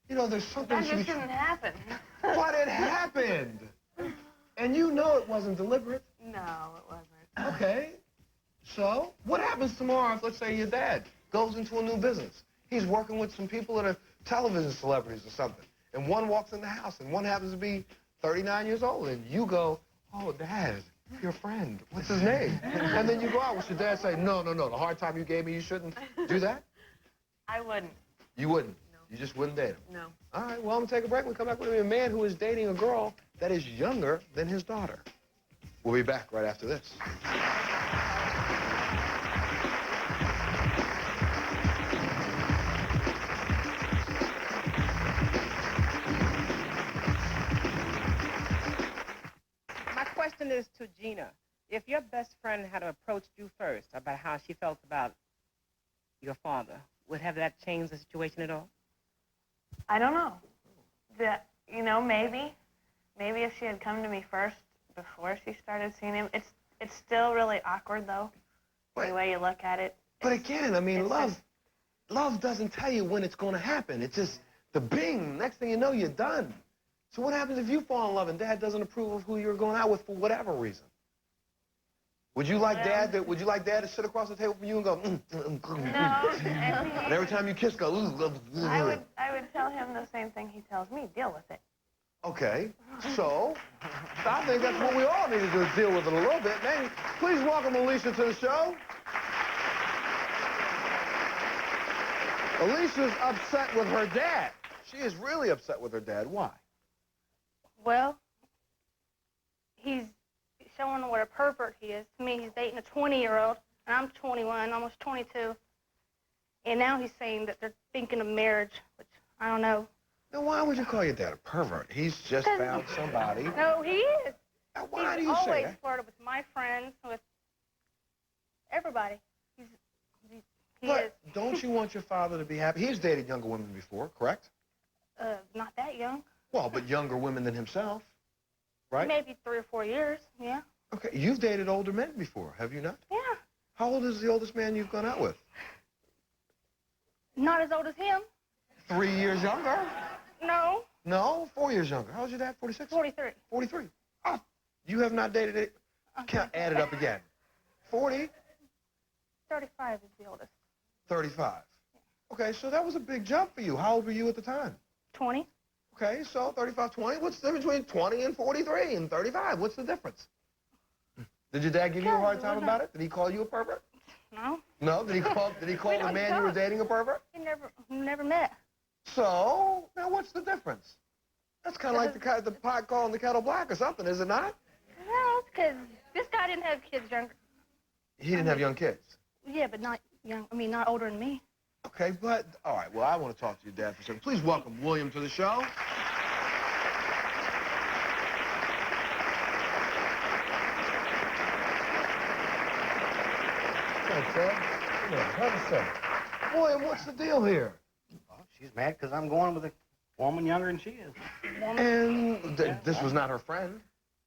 you know, there's something That just didn't happen. But it happened. And you know it wasn't deliberate. No, it wasn't. Okay. So, what happens tomorrow if, let's say, your dad goes into a new business? He's working with some people that are television celebrities or something. And one walks in the house, and one happens to be 39 years old. And you go, oh, Dad, your friend, what's his name? And then you go out. What's your dad say? No, the hard time you gave me, you shouldn't do that? I wouldn't. You wouldn't? No. You just wouldn't date him? No. All right, well, I'm going to take a break. We'll come back with a man who is dating a girl that is younger than his daughter. We'll be back right after this. My question is to Gina. If your best friend had approached you first about how she felt about your father, would have that changed the situation at all? I don't know. You know, maybe if she had come to me first before she started seeing him. It's still really awkward, though, the way you look at it. But again, I mean, love love doesn't tell you when it's going to happen. It's just the bing. Next thing you know, you're done. So what happens if you fall in love and Dad doesn't approve of who you're going out with for whatever reason? Would you like Dad to sit across the table from you and go? No. And every time you kiss, go. I would tell him the same thing he tells me. Deal with it. Okay, so I think that's what we all need to do, is deal with it a little bit. Man, please welcome Alicia to the show. Alicia's upset with her dad. She is really upset with her dad. Why? Well, he's showing what a pervert he is. To me, he's dating a 20-year-old, and I'm 21, almost 22. And now he's saying that they're thinking of marriage, which I don't know. Now, why would you call your dad a pervert? He's just found somebody. No, he is. Now, why he's do you say always that? flirted with my friends, with everybody. He But is. don't you want your father to be happy? He's dated younger women before, correct? Not that young. Well, but younger women than himself, right? Maybe 3 or 4 years, yeah. Okay, you've dated older men before, have you not? Yeah. How old is the oldest man you've gone out with? Not as old as him. 3 years younger? No. No, 4 years younger. How old's your dad? 46? 43. 43. Oh, you have not dated it? Can't add it up again. 40? 35 is the oldest. 35. Okay, so that was a big jump for you. How old were you at the time? 20. Okay, so 35, 20. What's the difference between 20 and 43 and 35? What's the difference? Did your dad give you a hard time about it? Did he call you a pervert? No. No? Did he call the man you were dating a pervert? He never met. So, now what's the difference? That's kind of like the pot calling the kettle black or something, is it not? No, it's because this guy didn't have kids younger. He didn't have young kids. Yeah, but not young. I mean, not older than me. Okay, but, all right, well, I want to talk to your dad for a second. Please welcome William to the show. Thanks, Ed. Have a seat. William, what's the deal here? Well, she's mad because I'm going with a woman younger than she is. And this was not her friend.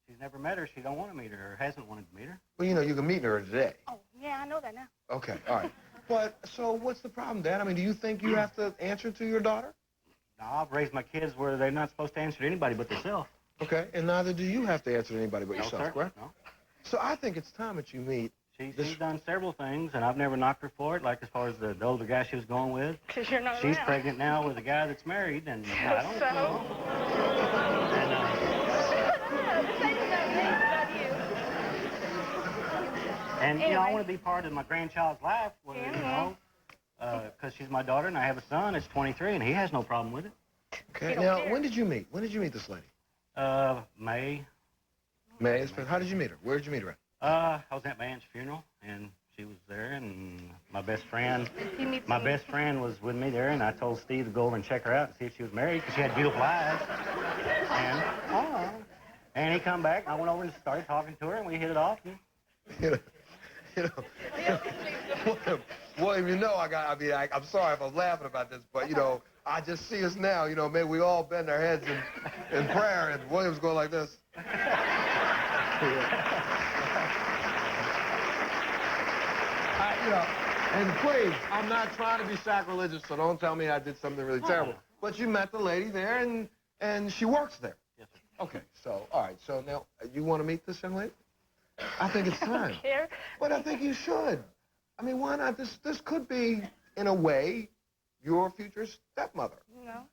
She's never met her. She don't want to meet her or hasn't wanted to meet her. Well, you know, you can meet her today. Oh, yeah, I know that now. Okay, all right. But, so what's the problem, Dad? I mean, do you think you have to answer to your daughter? No, I've raised my kids where they're not supposed to answer to anybody but themselves. Okay, and neither do you have to answer to anybody but yourself, sir. correct? No. So I think it's time that you meet. She's done several things, and I've never knocked her for it, like as far as the older guy she was going with. Because you're not She's around. pregnant now with a guy that's married, and I don't know. And, you know, I want to be part of my grandchild's life, where, you know, because she's my daughter, and I have a son that's 23, and he has no problem with it. Okay, now, when did you meet? When did you meet this lady? May. May? How did you meet her? Where did you meet her at? I was at my aunt's funeral, and she was there, and my best friend was with me there, and I told Steve to go over and check her out and see if she was married, because she had beautiful eyes. And he come back, and I went over and started talking to her, and we hit it off. And... William, you know, I'm sorry if I'm laughing about this, but, you know, I just see us now, you know, maybe we all bend our heads in prayer, and William's going like this. You know, and please, I'm not trying to be sacrilegious, so don't tell me I did something really terrible. But you met the lady there, and she works there. Yes, sir. Okay, so, all right, so now, you want to meet this young lady? I think it's time. I don't care. But I think you should. I mean, why not? This could be, in a way, your future stepmother. No.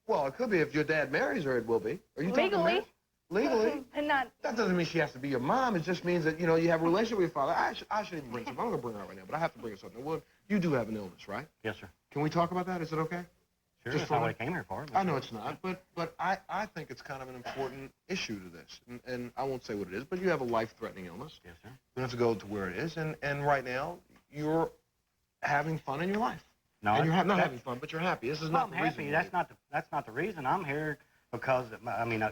Well, it could be if your dad marries her, it will be. Are you talking Legally. Legally? But not. That doesn't mean she has to be your mom. It just means that, you know, you have a relationship with your father. I shouldn't even bring something. I'm going to bring her out right now, but I have to bring her something. Well, you do have an illness, right? Yes, sir. Can we talk about that? Is it okay? Sure, Just that's not what I came here for. I know it's not, but I think it's kind of an important issue to this. And I won't say what it is, but you have a life-threatening illness. Yes, sir. You have to go to where it is, and right now, you're having fun in your life. No, and you're not having fun, but you're happy. This is not the reason. I'm happy. That's not the reason. I'm here because, I mean,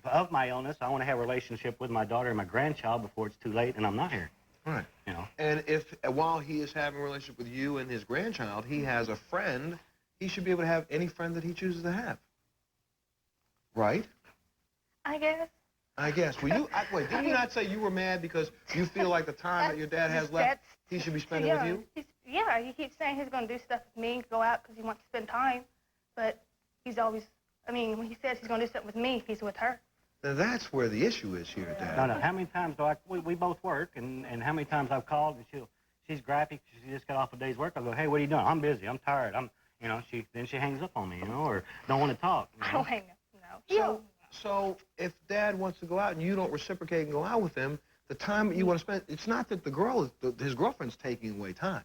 of my illness, I want to have a relationship with my daughter and my grandchild before it's too late, and I'm not here. Right. You know. And if, while he is having a relationship with you and his grandchild, he has a friend, he should be able to have any friend that he chooses to have. Right? I guess. I guess. Well, wait, didn't you not say you were mad because you feel like the time that your dad has left, he should be spending with you? Yeah, he keeps saying he's going to do stuff with me, go out because he wants to spend time. But he's always, I mean, when he says he's going to do something with me, he's with her. Now, that's where the issue is here, Dad. No, how many times do we both work, and how many times I've called, and she's graphic, she just got off a day's work. I go, hey, what are you doing? I'm busy, I'm tired, then she hangs up on me, or don't want to talk. I don't hang up, no. So if Dad wants to go out and you don't reciprocate and go out with him, the time that you want to spend, it's not that his girlfriend's taking away time.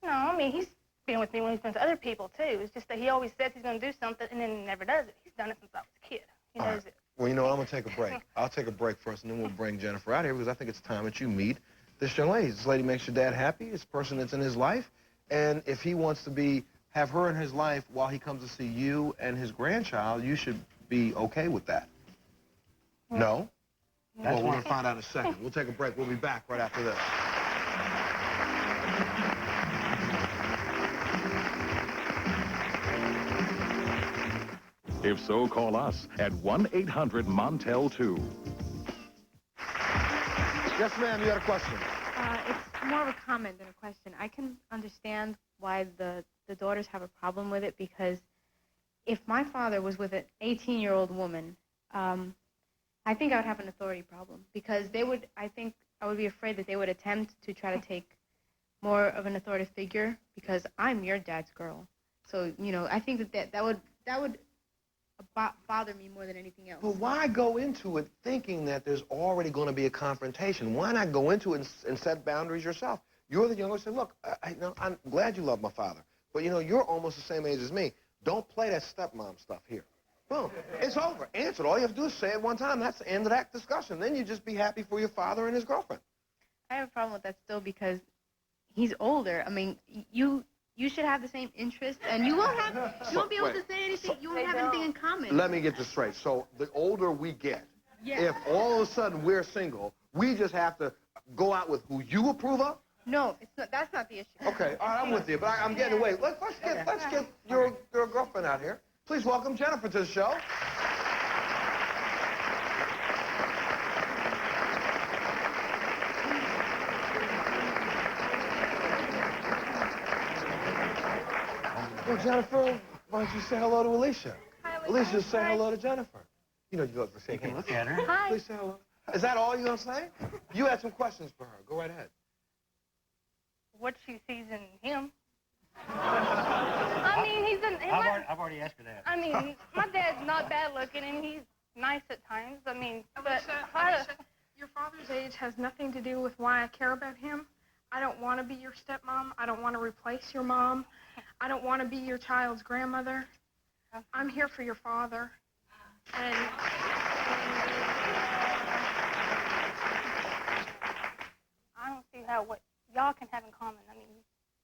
No, I mean, he's been with me when he's been with other people, too. It's just that he always says he's going to do something and then never does it. He's done it since I was a kid. He knows it. Well, you know what? I'm going to take a break. I'll take a break first, and then we'll bring Jennifer out here because I think it's time that you meet this young lady. This lady makes your dad happy. It's a person that's in his life. And if he wants to have her in his life while he comes to see you and his grandchild, you should be okay with that. No? Well, we're going to find out in a second. We'll take a break. We'll be back right after this. If so, call us at 1-800-MONTEL-2. Yes, ma'am, you had a question. It's more of a comment than a question. I can understand why the daughters have a problem with it, because if my father was with an 18-year-old woman, I think I would have an authority problem, because I think I would be afraid that they would attempt to try to take more of an authoritative figure, because I'm your dad's girl. So, I think that would bother me more than anything else. But why go into it thinking that there's already going to be a confrontation? Why not go into it and set boundaries yourself? You're the younger, say, look, I'm glad you love my father, but you're almost the same age as me. Don't play that stepmom stuff here. Boom. It's over. Answer it. All you have to do is say it one time. That's the end of that discussion. Then you just be happy for your father and his girlfriend. I have a problem with that still, because he's older. I mean, you should have the same interests, and you won't be able to say anything. You won't have anything in common. Let me get this straight. So the older we get, Yeah. if all of a sudden we're single, we just have to go out with who you approve of? No, it's not. That's not the issue. Okay, all right, I'm with you, but I'm getting away. Let's get your girlfriend out here. Please welcome Jennifer to the show. Well, Jennifer, why don't you say hello to Alicia? Hi, Alicia, say hello to Jennifer. You know you go for shake hands. Look at her. Hi. Please say hello. Is that all you're going to say? You had some questions for her. Go right ahead. What she sees in him. I mean, I've already asked her that. I mean, my dad's not bad looking, and he's nice at times. I mean, Alicia, your father's age has nothing to do with why I care about him. I don't want to be your stepmom. I don't want to replace your mom. I don't want to be your child's grandmother. I'm here for your father. And I don't see what y'all can have in common. I mean,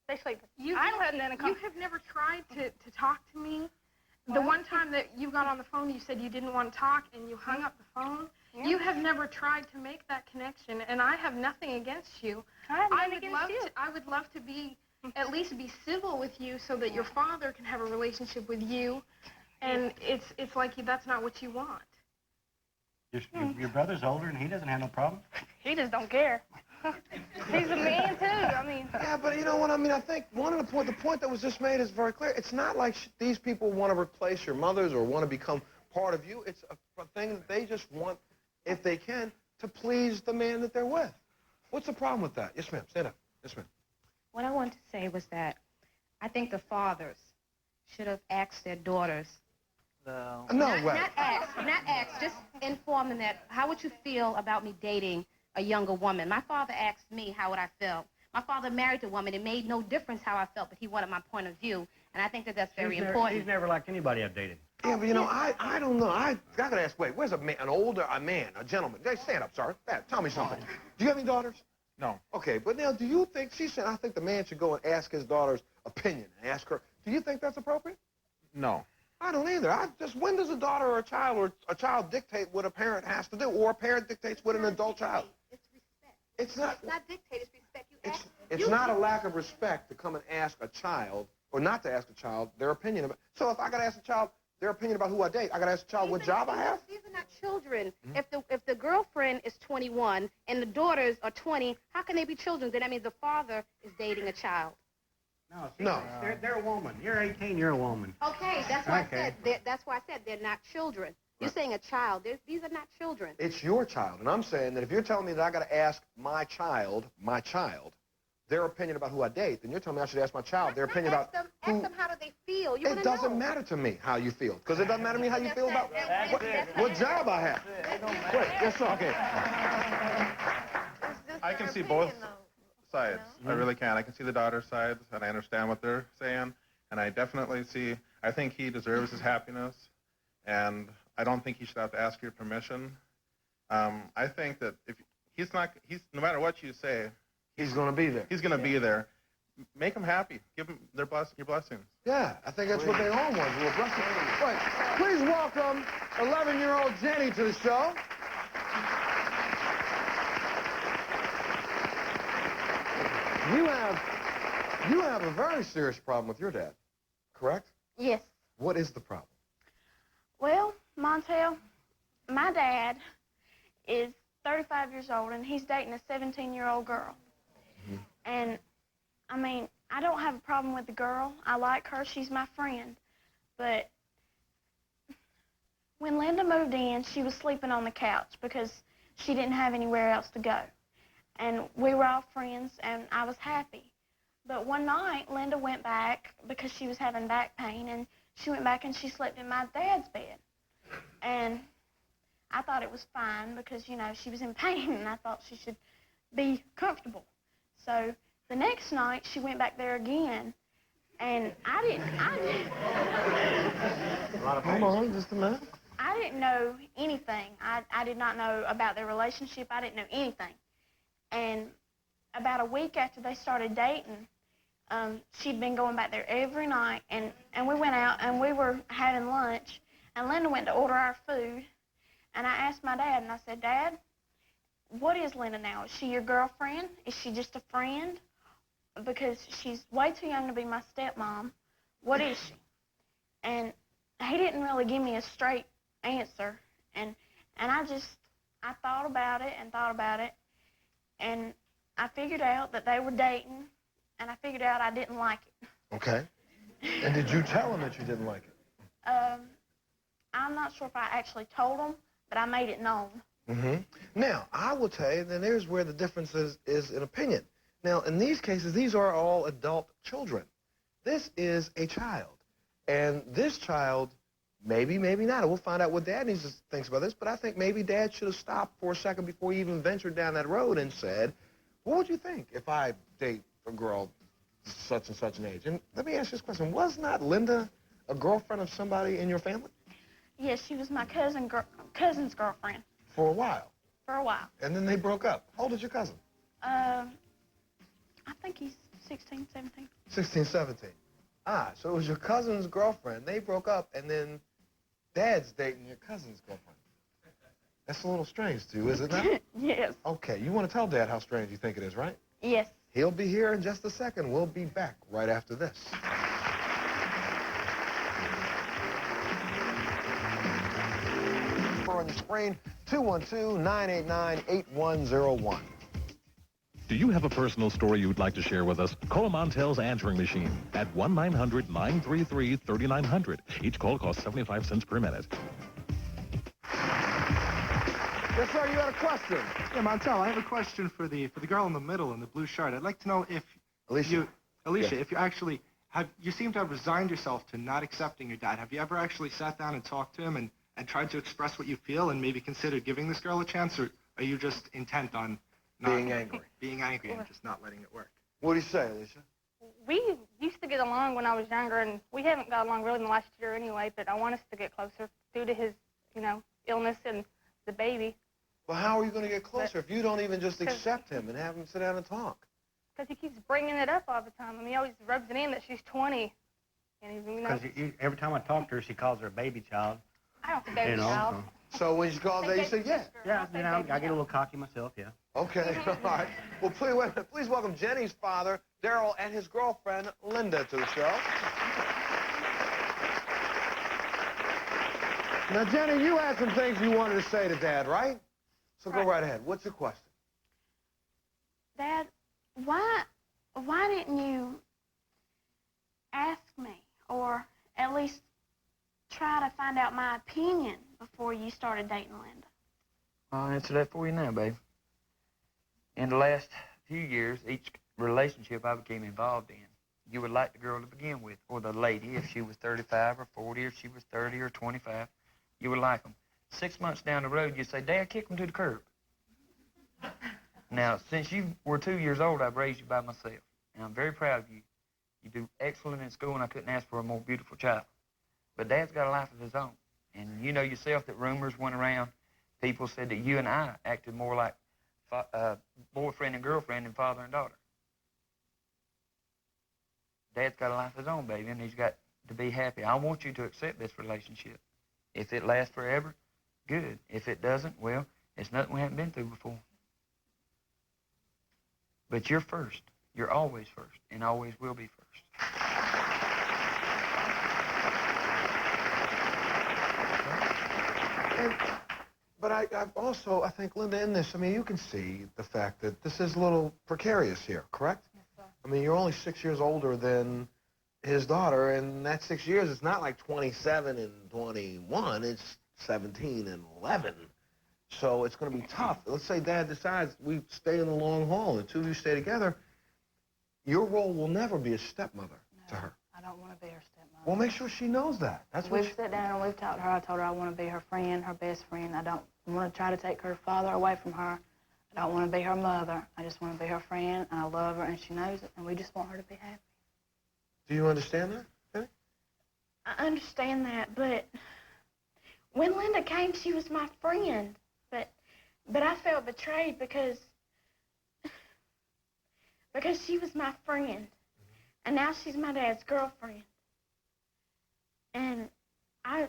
especially I don't have nothing in common. You have never tried to talk to me. The one time that you got on the phone, you said you didn't want to talk, and you hung up the phone. Yeah. You have never tried to make that connection, and I have nothing against you. I would love to be, at least be civil with you, so that your father can have a relationship with you, and it's like that's not what you want. Your brother's older, and he doesn't have no problem. He just don't care. He's a man too. I mean. Yeah, but you know what I mean? I think the point that was just made is very clear. It's not like these people want to replace your mothers or want to become part of you. It's a thing that they just want, if they can, to please the man that they're with. What's the problem with that? Yes, ma'am. Stand up. Yes, ma'am. What I wanted to say was that I think the fathers should have asked their daughters. Not asked, just inform them that, how would you feel about me dating a younger woman? My father asked me how would I feel. My father married a woman. It made no difference how I felt, but he wanted my point of view, and I think that's very important. He's never liked anybody I've dated. Yeah, but I don't know. I got to ask, wait, where's a gentleman? Hey, stand up, sir. Tell me something. Do you have any daughters? No. Okay, but now, do you think, she said, I think the man should go and ask his daughter's opinion and ask her, do you think that's appropriate? No. I don't either. When does a daughter or a child dictate what a parent has to do, or a parent dictates what an adult child? It's respect. It's not dictate, it's respect. It's not a lack of respect to come and ask a child, or not to ask a child, their opinion about. So if I got to ask a child their opinion about who I date, I got to ask the child what job I have? These are not children. If the girlfriend is 21 and the daughters are 20, how can they be children? Then that means the father is dating a child. No, they're a woman. You're 18, you're a woman. Okay, that's why Okay. I said that's why I said they're not children. You're saying a child. These are not children. It's your child. And I'm saying that if you're telling me that I got to ask my child, their opinion about who I date, then you're telling me I should ask my child their opinion about who... Ask them how do they feel. You It wanna doesn't know. matter to me how you feel. Because it doesn't matter to me how you feel about what job I have. Wait, yes, sir. Okay. I can see both sides. I really can. I can see the daughter's side, and I understand what they're saying. And I definitely see, I think he deserves his happiness. And I don't think he should have to ask your permission. I think that if no matter what you say, he's going to be there. He's going to be there. Make them happy. Give them your blessings. Yeah, I think that's what they all want. Well, right. Please welcome 11-year-old Jenny to the show. You have a very serious problem with your dad, correct? Yes. What is the problem? Well, Montel, my dad is 35 years old, and he's dating a 17-year-old girl. And, I mean, I don't have a problem with the girl. I like her. She's my friend. But when Linda moved in, she was sleeping on the couch because she didn't have anywhere else to go. And we were all friends, and I was happy. But one night, Linda went back because she was having back pain, and she went back and she slept in my dad's bed. And I thought it was fine because, you know, she was in pain, and I thought she should be comfortable. So the next night, she went back there again, and I didn't Hold on just a minute. I didn't know anything. I did not know about their relationship. I didn't know anything. And about a week after they started dating, she'd been going back there every night, and we went out, and we were having lunch, and Linda went to order our food, and I asked my dad, and I said, Dad, what is Linda now? Is she your girlfriend? Is she just a friend? Because she's way too young to be my stepmom. What is she? And he didn't really give me a straight answer, and I thought about it, and I figured out that they were dating, and I figured out I didn't like it. Okay. And did you tell him that you didn't like it? I'm not sure if I actually told him, but I made it known. Now, I will tell you, then there's where the difference is in opinion. Now, in these cases, these are all adult children. This is a child. And this child, maybe not. We'll find out what Dad thinks about this, but I think maybe Dad should have stopped for a second before he even ventured down that road and said, what would you think if I date a girl such and such an age? And let me ask you this question. Was not Linda a girlfriend of somebody in your family? Yes, she was my cousin's girlfriend. For a while? For a while. And then they broke up. How old is your cousin? I think he's 16, 17. 16, 17. Ah, so it was your cousin's girlfriend. They broke up, and then Dad's dating your cousin's girlfriend. That's a little strange to you, is it not? Yes. Okay, you want to tell Dad how strange you think it is, right? Yes. He'll be here in just a second. We'll be back right after this. On your screen, 212-989-8101. Do you have a personal story you'd like to share with us? Call Montel's answering machine at 1-900-933-3900. Each call costs 75 cents per minute. Yes, sir, you had a question. Yeah, Montel, I have a question for the girl in the middle in the blue shirt. I'd like to know if Alicia, if you actually you seem to have resigned yourself to not accepting your dad. Have you ever actually sat down and talked to him and tried to express what you feel and maybe considered giving this girl a chance, or are you just intent on being angry and just not letting it work? What do you say, Alicia? We used to get along when I was younger, and we haven't got along really in the last year anyway, but I want us to get closer due to his, illness and the baby. Well, how are you going to get closer if you don't even just accept him and have him sit down and talk? Because he keeps bringing it up all the time. I mean, he always rubs it in that she's 20. And Because every time I talk to her, she calls her a baby child. I don't think baby child. So when she called that, you said, yeah. Yeah, I get a little cocky myself, yeah. Okay, all right. Well, please welcome Jenny's father, Daryl, and his girlfriend, Linda, to the show. Now, Jenny, you had some things you wanted to say to Dad, right? So go right ahead. What's your question? Dad, why didn't you about my opinion before you started dating Linda? I'll answer that for you now, babe. In the last few years, each relationship I became involved in, you would like the girl to begin with, or the lady, if she was 35 or 40, if she was 30 or 25, you would like them. 6 months down the road, you say, Dad, kick them to the curb. Now, since you were 2 years old, I've raised you by myself, and I'm very proud of you. You do excellent in school, and I couldn't ask for a more beautiful child. But Dad's got a life of his own, and you know yourself that rumors went around. People said that you and I acted more like boyfriend and girlfriend than father and daughter. Dad's got a life of his own, baby, and he's got to be happy. I want you to accept this relationship. If it lasts forever, good. If it doesn't, well, it's nothing we haven't been through before. But you're first. You're always first, and always will be first. But I also, I think, Linda, in this, I mean, you can see the fact that this is a little precarious here, correct? Yes, sir. I mean, you're only 6 years older than his daughter, and that 6 years, it's not like 27 and 21. It's 17 and 11. So it's going to be tough. Let's say Dad decides we stay in the long haul, and the two of you stay together. Your role will never be a stepmother to her. I don't want to be her stepmother. Well, make sure she knows that. That's what We've sat down and we've talked to her. I told her I want to be her friend, her best friend. I don't want to try to take her father away from her. I don't want to be her mother. I just want to be her friend, and I love her, and she knows it, and we just want her to be happy. Do you understand that? Okay? I understand that, but when Linda came, she was my friend. But I felt betrayed because she was my friend, and now she's my dad's girlfriend. And Well,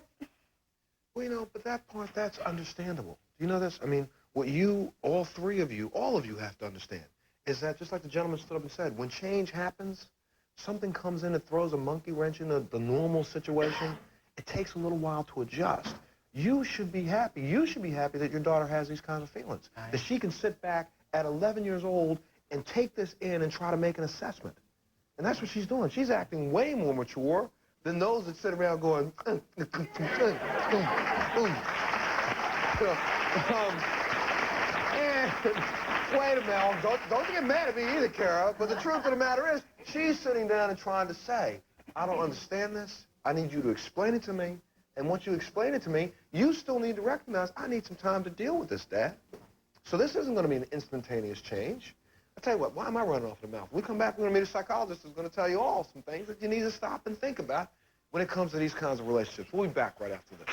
you know, but that part, that's understandable. Do you know this? I mean, what you, all three of you, all of you have to understand is that, just like the gentleman stood up and said, when change happens, something comes in that throws a monkey wrench into the normal situation, it takes a little while to adjust. You should be happy. You should be happy that your daughter has these kinds of feelings, that she can sit back at 11 years old and take this in and try to make an assessment. And that's what she's doing. She's acting way more mature than those that sit around going, and wait a minute, don't get mad at me either, Kara, but the truth of the matter is, she's sitting down and trying to say, I don't understand this, I need you to explain it to me, and once you explain it to me, you still need to recognize, I need some time to deal with this, Dad. So this isn't going to be an instantaneous change. I'll tell you what, why am I running off the mouth? When we come back, we're going to meet a psychologist who's going to tell you all some things that you need to stop and think about when it comes to these kinds of relationships. We'll be back right after this.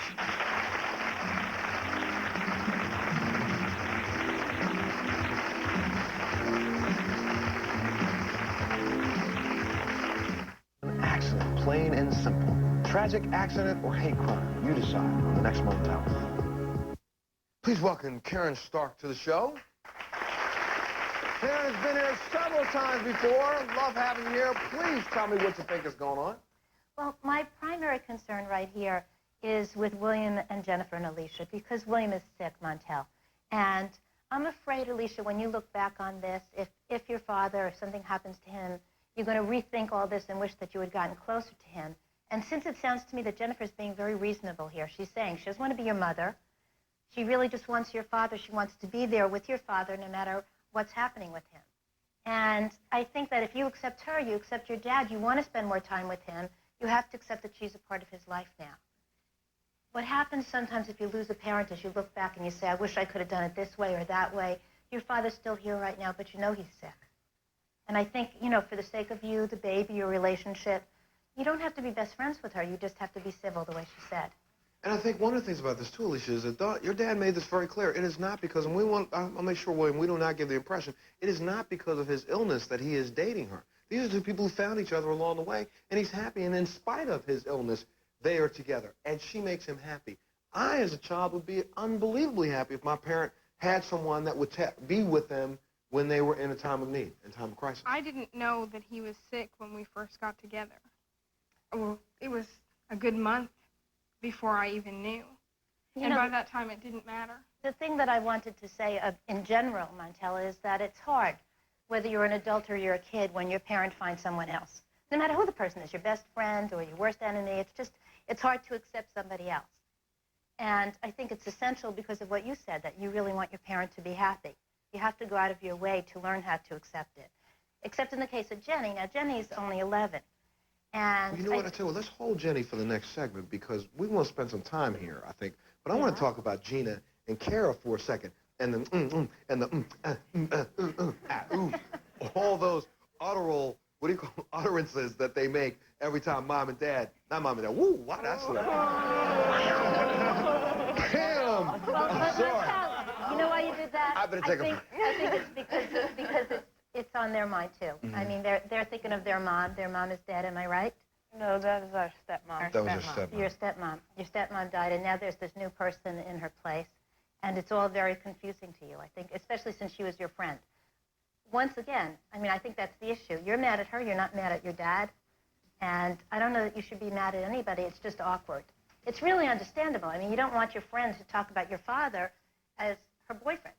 An accident, plain and simple. Tragic accident or hate crime, you decide on the next Montel. Please welcome Karen Stark to the show. Karen's been here several times before. Love having you here. Please tell me what you think is going on. Well, my primary concern right here is with William and Jennifer and Alicia, because William is sick, Montel. And I'm afraid, Alicia, when you look back on this, if your father, if something happens to him, you're going to rethink all this and wish that you had gotten closer to him. And since it sounds to me that Jennifer's being very reasonable here, she's saying she doesn't want to be your mother. She really just wants your father. She wants to be there with your father no matter what's happening with him. And I think that if you accept her, you accept your dad, you want to spend more time with him, you have to accept that she's a part of his life now. What happens sometimes if you lose a parent is you look back and you say, I wish I could have done it this way or that way. Your father's still here right now, but you know he's sick. And I think, you know, for the sake of you, the baby, your relationship, you don't have to be best friends with her. You just have to be civil, the way she said. And I think one of the things about this, too, Alicia, is that your dad made this very clear. It is not because, and I'll make sure, William, we do not give the impression, it is not because of his illness that he is dating her. These are two people who found each other along the way, and he's happy, and in spite of his illness, they are together, and she makes him happy. I, as a child, would be unbelievably happy if my parent had someone that would be with them when they were in a time of need, in time of crisis. I didn't know that he was sick when we first got together. Well, it was a good month before I even knew. And by that time, it didn't matter. The thing that I wanted to say in general, Montel, is that it's hard, whether you're an adult or you're a kid, when your parent finds someone else. No matter who the person is, your best friend or your worst enemy, it's hard to accept somebody else. And I think it's essential because of what you said, that you really want your parent to be happy. You have to go out of your way to learn how to accept it. Except in the case of Jenny. Now, Jenny's only 11. And Well, you know what, I tell you what, let's hold Jenny for the next segment because we want to spend some time here, I think. But I want to talk about Gina and Kara for a second. And the and the all those utterances that they make every time mom and dad, not mom and dad, woo, wow, that's Damn! I'm sorry. You know why you did that? I better take a break. I think it's because it's on their mind, too. I mean, they're thinking of their mom. Their mom is dead, am I right? No, that is our stepmom. That was your stepmom. Your stepmom. Your stepmom died, and now there's this new person in her place. And it's all very confusing to you, I think, especially since she was your friend. Once again, I mean, I think that's the issue. You're mad at her. You're not mad at your dad. And I don't know that you should be mad at anybody. It's just awkward. It's really understandable. I mean, you don't want your friend to talk about your father as her boyfriend.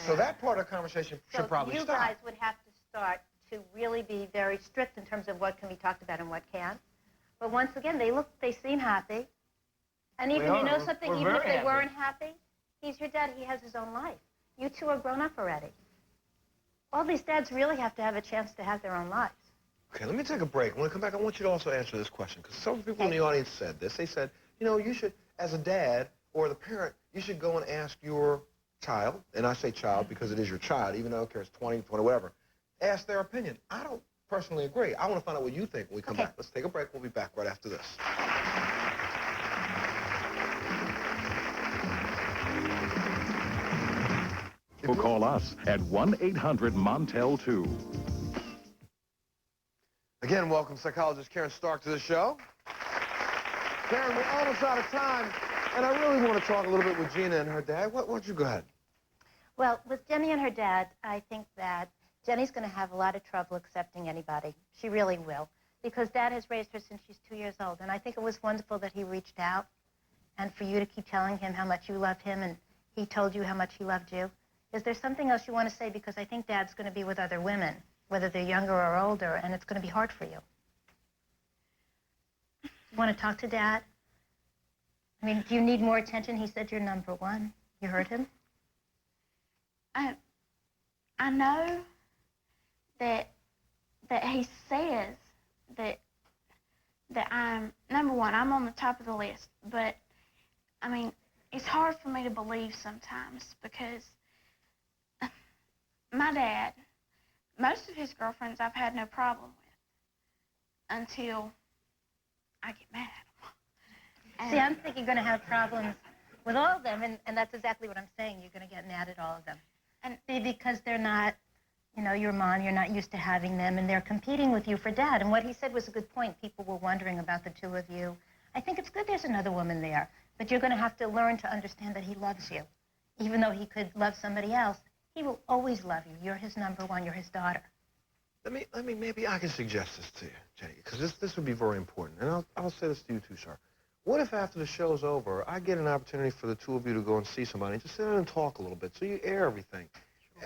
So that part of the conversation should probably stop. So you guys would have to start to really be very strict in terms of what can be talked about and what can't. But once again, they seem happy. And even, you know something, even if they weren't happy, he's your dad. He has his own life. You two are grown up already. All these dads really have to have a chance to have their own lives. Okay, let me take a break. When I come back, I want you to also answer this question, because some people in the audience said this. They said, you know, you should, as a dad or the parent, you should go and ask your child, and I say child because it is your child, even though it's 20, whatever, ask their opinion. I don't personally agree. I want to find out what you think when we come back. Let's take a break. We'll be back right after this. Or call us at 1-800-MONTEL-2. Again, welcome psychologist Karen Stark to the show. Karen, we're almost out of time, and I really want to talk a little bit with Gina and her dad. Why don't you go ahead? Well, with Jenny and her dad, I think that Jenny's going to have a lot of trouble accepting anybody. She really will, because Dad has raised her since she's 2 years old, and I think it was wonderful that he reached out, and for you to keep telling him how much you loved him, and he told you how much he loved you. Is there something else you want to say? Because I think Dad's going to be with other women, whether they're younger or older, and it's going to be hard for you. Want to talk to Dad? I mean, do you need more attention? He said you're number one. You heard him? I know that he says that I'm number one. I'm on the top of the list, but I mean, it's hard for me to believe sometimes because my dad, most of his girlfriends I've had no problem with until I get mad at them. See, I'm thinking you're going to have problems with all of them, and that's exactly what I'm saying. You're going to get mad at all of them. And because they're not, you know, your mom, you're not used to having them, and they're competing with you for Dad. And what he said was a good point. People were wondering about the two of you. I think it's good there's another woman there, but you're going to have to learn to understand that he loves you. Even though he could love somebody else, he will always love you. You're his number one. You're his daughter. Let me, maybe I can suggest this to you, Jenny, because this would be very important. And I'll say this to you too, sir. What if after the show's over, I get an opportunity for the two of you to go and see somebody, just sit down and talk a little bit, so you air everything.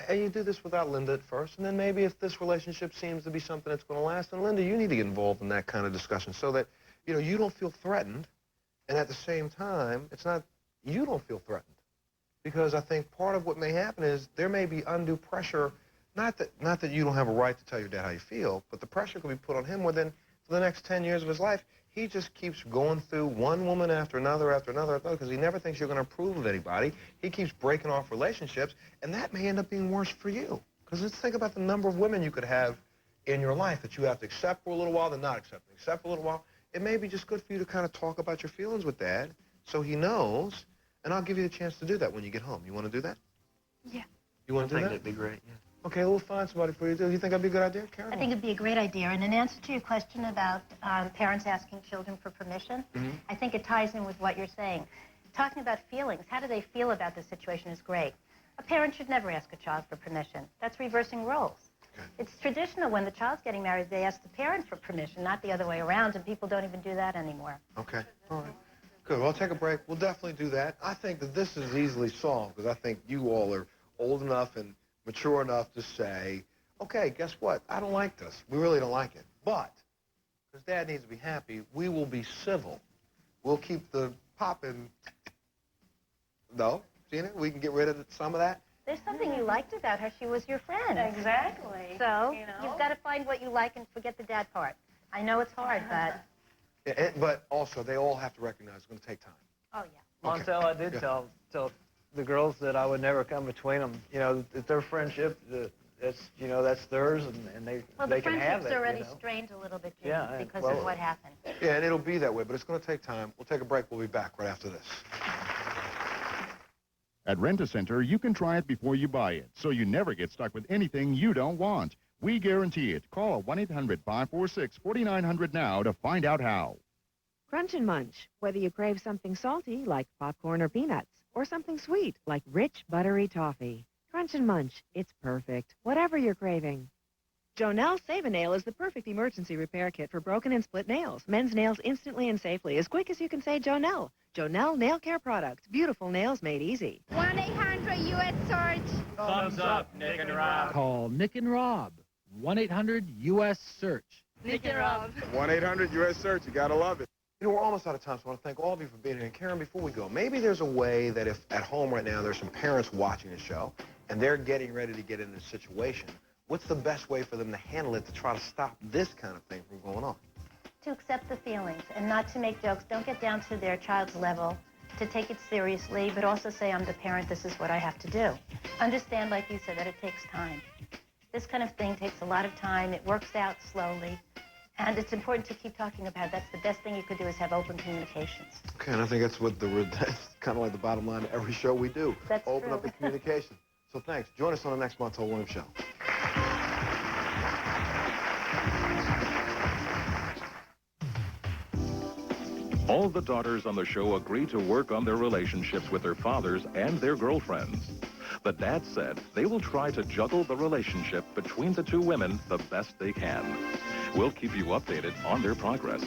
And you do this without Linda at first, and then maybe if this relationship seems to be something that's going to last, then Linda, you need to get involved in that kind of discussion so that, you know, you don't feel threatened, and at the same time, it's not, you don't feel threatened. Because I think part of what may happen is there may be undue pressure, not that you don't have a right to tell your dad how you feel, but the pressure could be put on him within, for the next 10 years of his life, he just keeps going through one woman after another, because he never thinks you're going to approve of anybody. He keeps breaking off relationships, and that may end up being worse for you. Because let's think about the number of women you could have in your life that you have to accept for a little while, then not accept. Accept for a little while. It may be just good for you to kind of talk about your feelings with Dad so he knows, and I'll give you the chance to do that when you get home. You want to do that? Yeah. You want to do that? I think that'd be great, yeah. Okay, we'll find somebody for you to do. You think that'd be a good idea, Karen? I think it'd be a great idea. And in answer to your question about parents asking children for permission, I think it ties in with what you're saying. Talking about feelings, how do they feel about the situation is great. A parent should never ask a child for permission. That's reversing roles. Okay. It's traditional when the child's getting married, they ask the parent for permission, not the other way around, and people don't even do that anymore. Okay, all right. Good, well, I'll take a break. We'll definitely do that. I think that this is easily solved because I think you all are old enough and mature enough to say, okay, guess what? I don't like this. We really don't like it. But, because Dad needs to be happy, we will be civil. We'll keep the popping No, Gina, we can get rid of some of that. There's something you liked about her. She was your friend. Exactly. So You know? you've got to find what you like and forget the dad part. I know it's hard, but... But also, they all have to recognize it's going to take time. Oh, yeah. Okay. Montel, I did Yeah. tell the girls that I would never come between them. You know, that their friendship, that's theirs, and they Well, they the can have friendship's it. already you know? strained a little bit, Jim, Yeah, and- because well- of what happened. Yeah, and it'll be that way, but it's going to take time. We'll take a break. We'll be back right after this. At Rent-A-Center, you can try it before you buy it, so you never get stuck with anything you don't want. We guarantee it. Call 1-800-546-4900 now to find out how. Crunch and Munch, whether you crave something salty like popcorn or peanuts, or something sweet like rich, buttery toffee. Crunch and Munch, it's perfect, whatever you're craving. Jonelle Save-A-Nail is the perfect emergency repair kit for broken and split nails. Men's nails instantly and safely, as quick as you can say Jonelle. Jonelle Nail Care Products, beautiful nails made easy. 1-800-US-SEARCH. Thumbs up, Nick and Rob. Call Nick and Rob. 1-800-US-SEARCH. Nick and Rob. 1-800-US-SEARCH. You got to love it. You know, we're almost out of time, so I want to thank all of you for being here. And Karen, before we go, maybe there's a way that if at home right now there's some parents watching the show and they're getting ready to get in this situation, what's the best way for them to handle it to try to stop this kind of thing from going on? To accept the feelings and not to make jokes. Don't get down to their child's level, to take it seriously, but also say, I'm the parent, this is what I have to do. Understand, like you said, that it takes time. This kind of thing takes a lot of time. It works out slowly. And it's important to keep talking about it. That's the best thing you could do is have open communications. Okay, and I think that's kind of like the bottom line of every show we do. That's Open true. up the communication. So thanks. Join us on the next Montel Williams show. All the daughters on the show agree to work on their relationships with their fathers and their girlfriends. The dads said they will try to juggle the relationship between the two women the best they can. We'll keep you updated on their progress.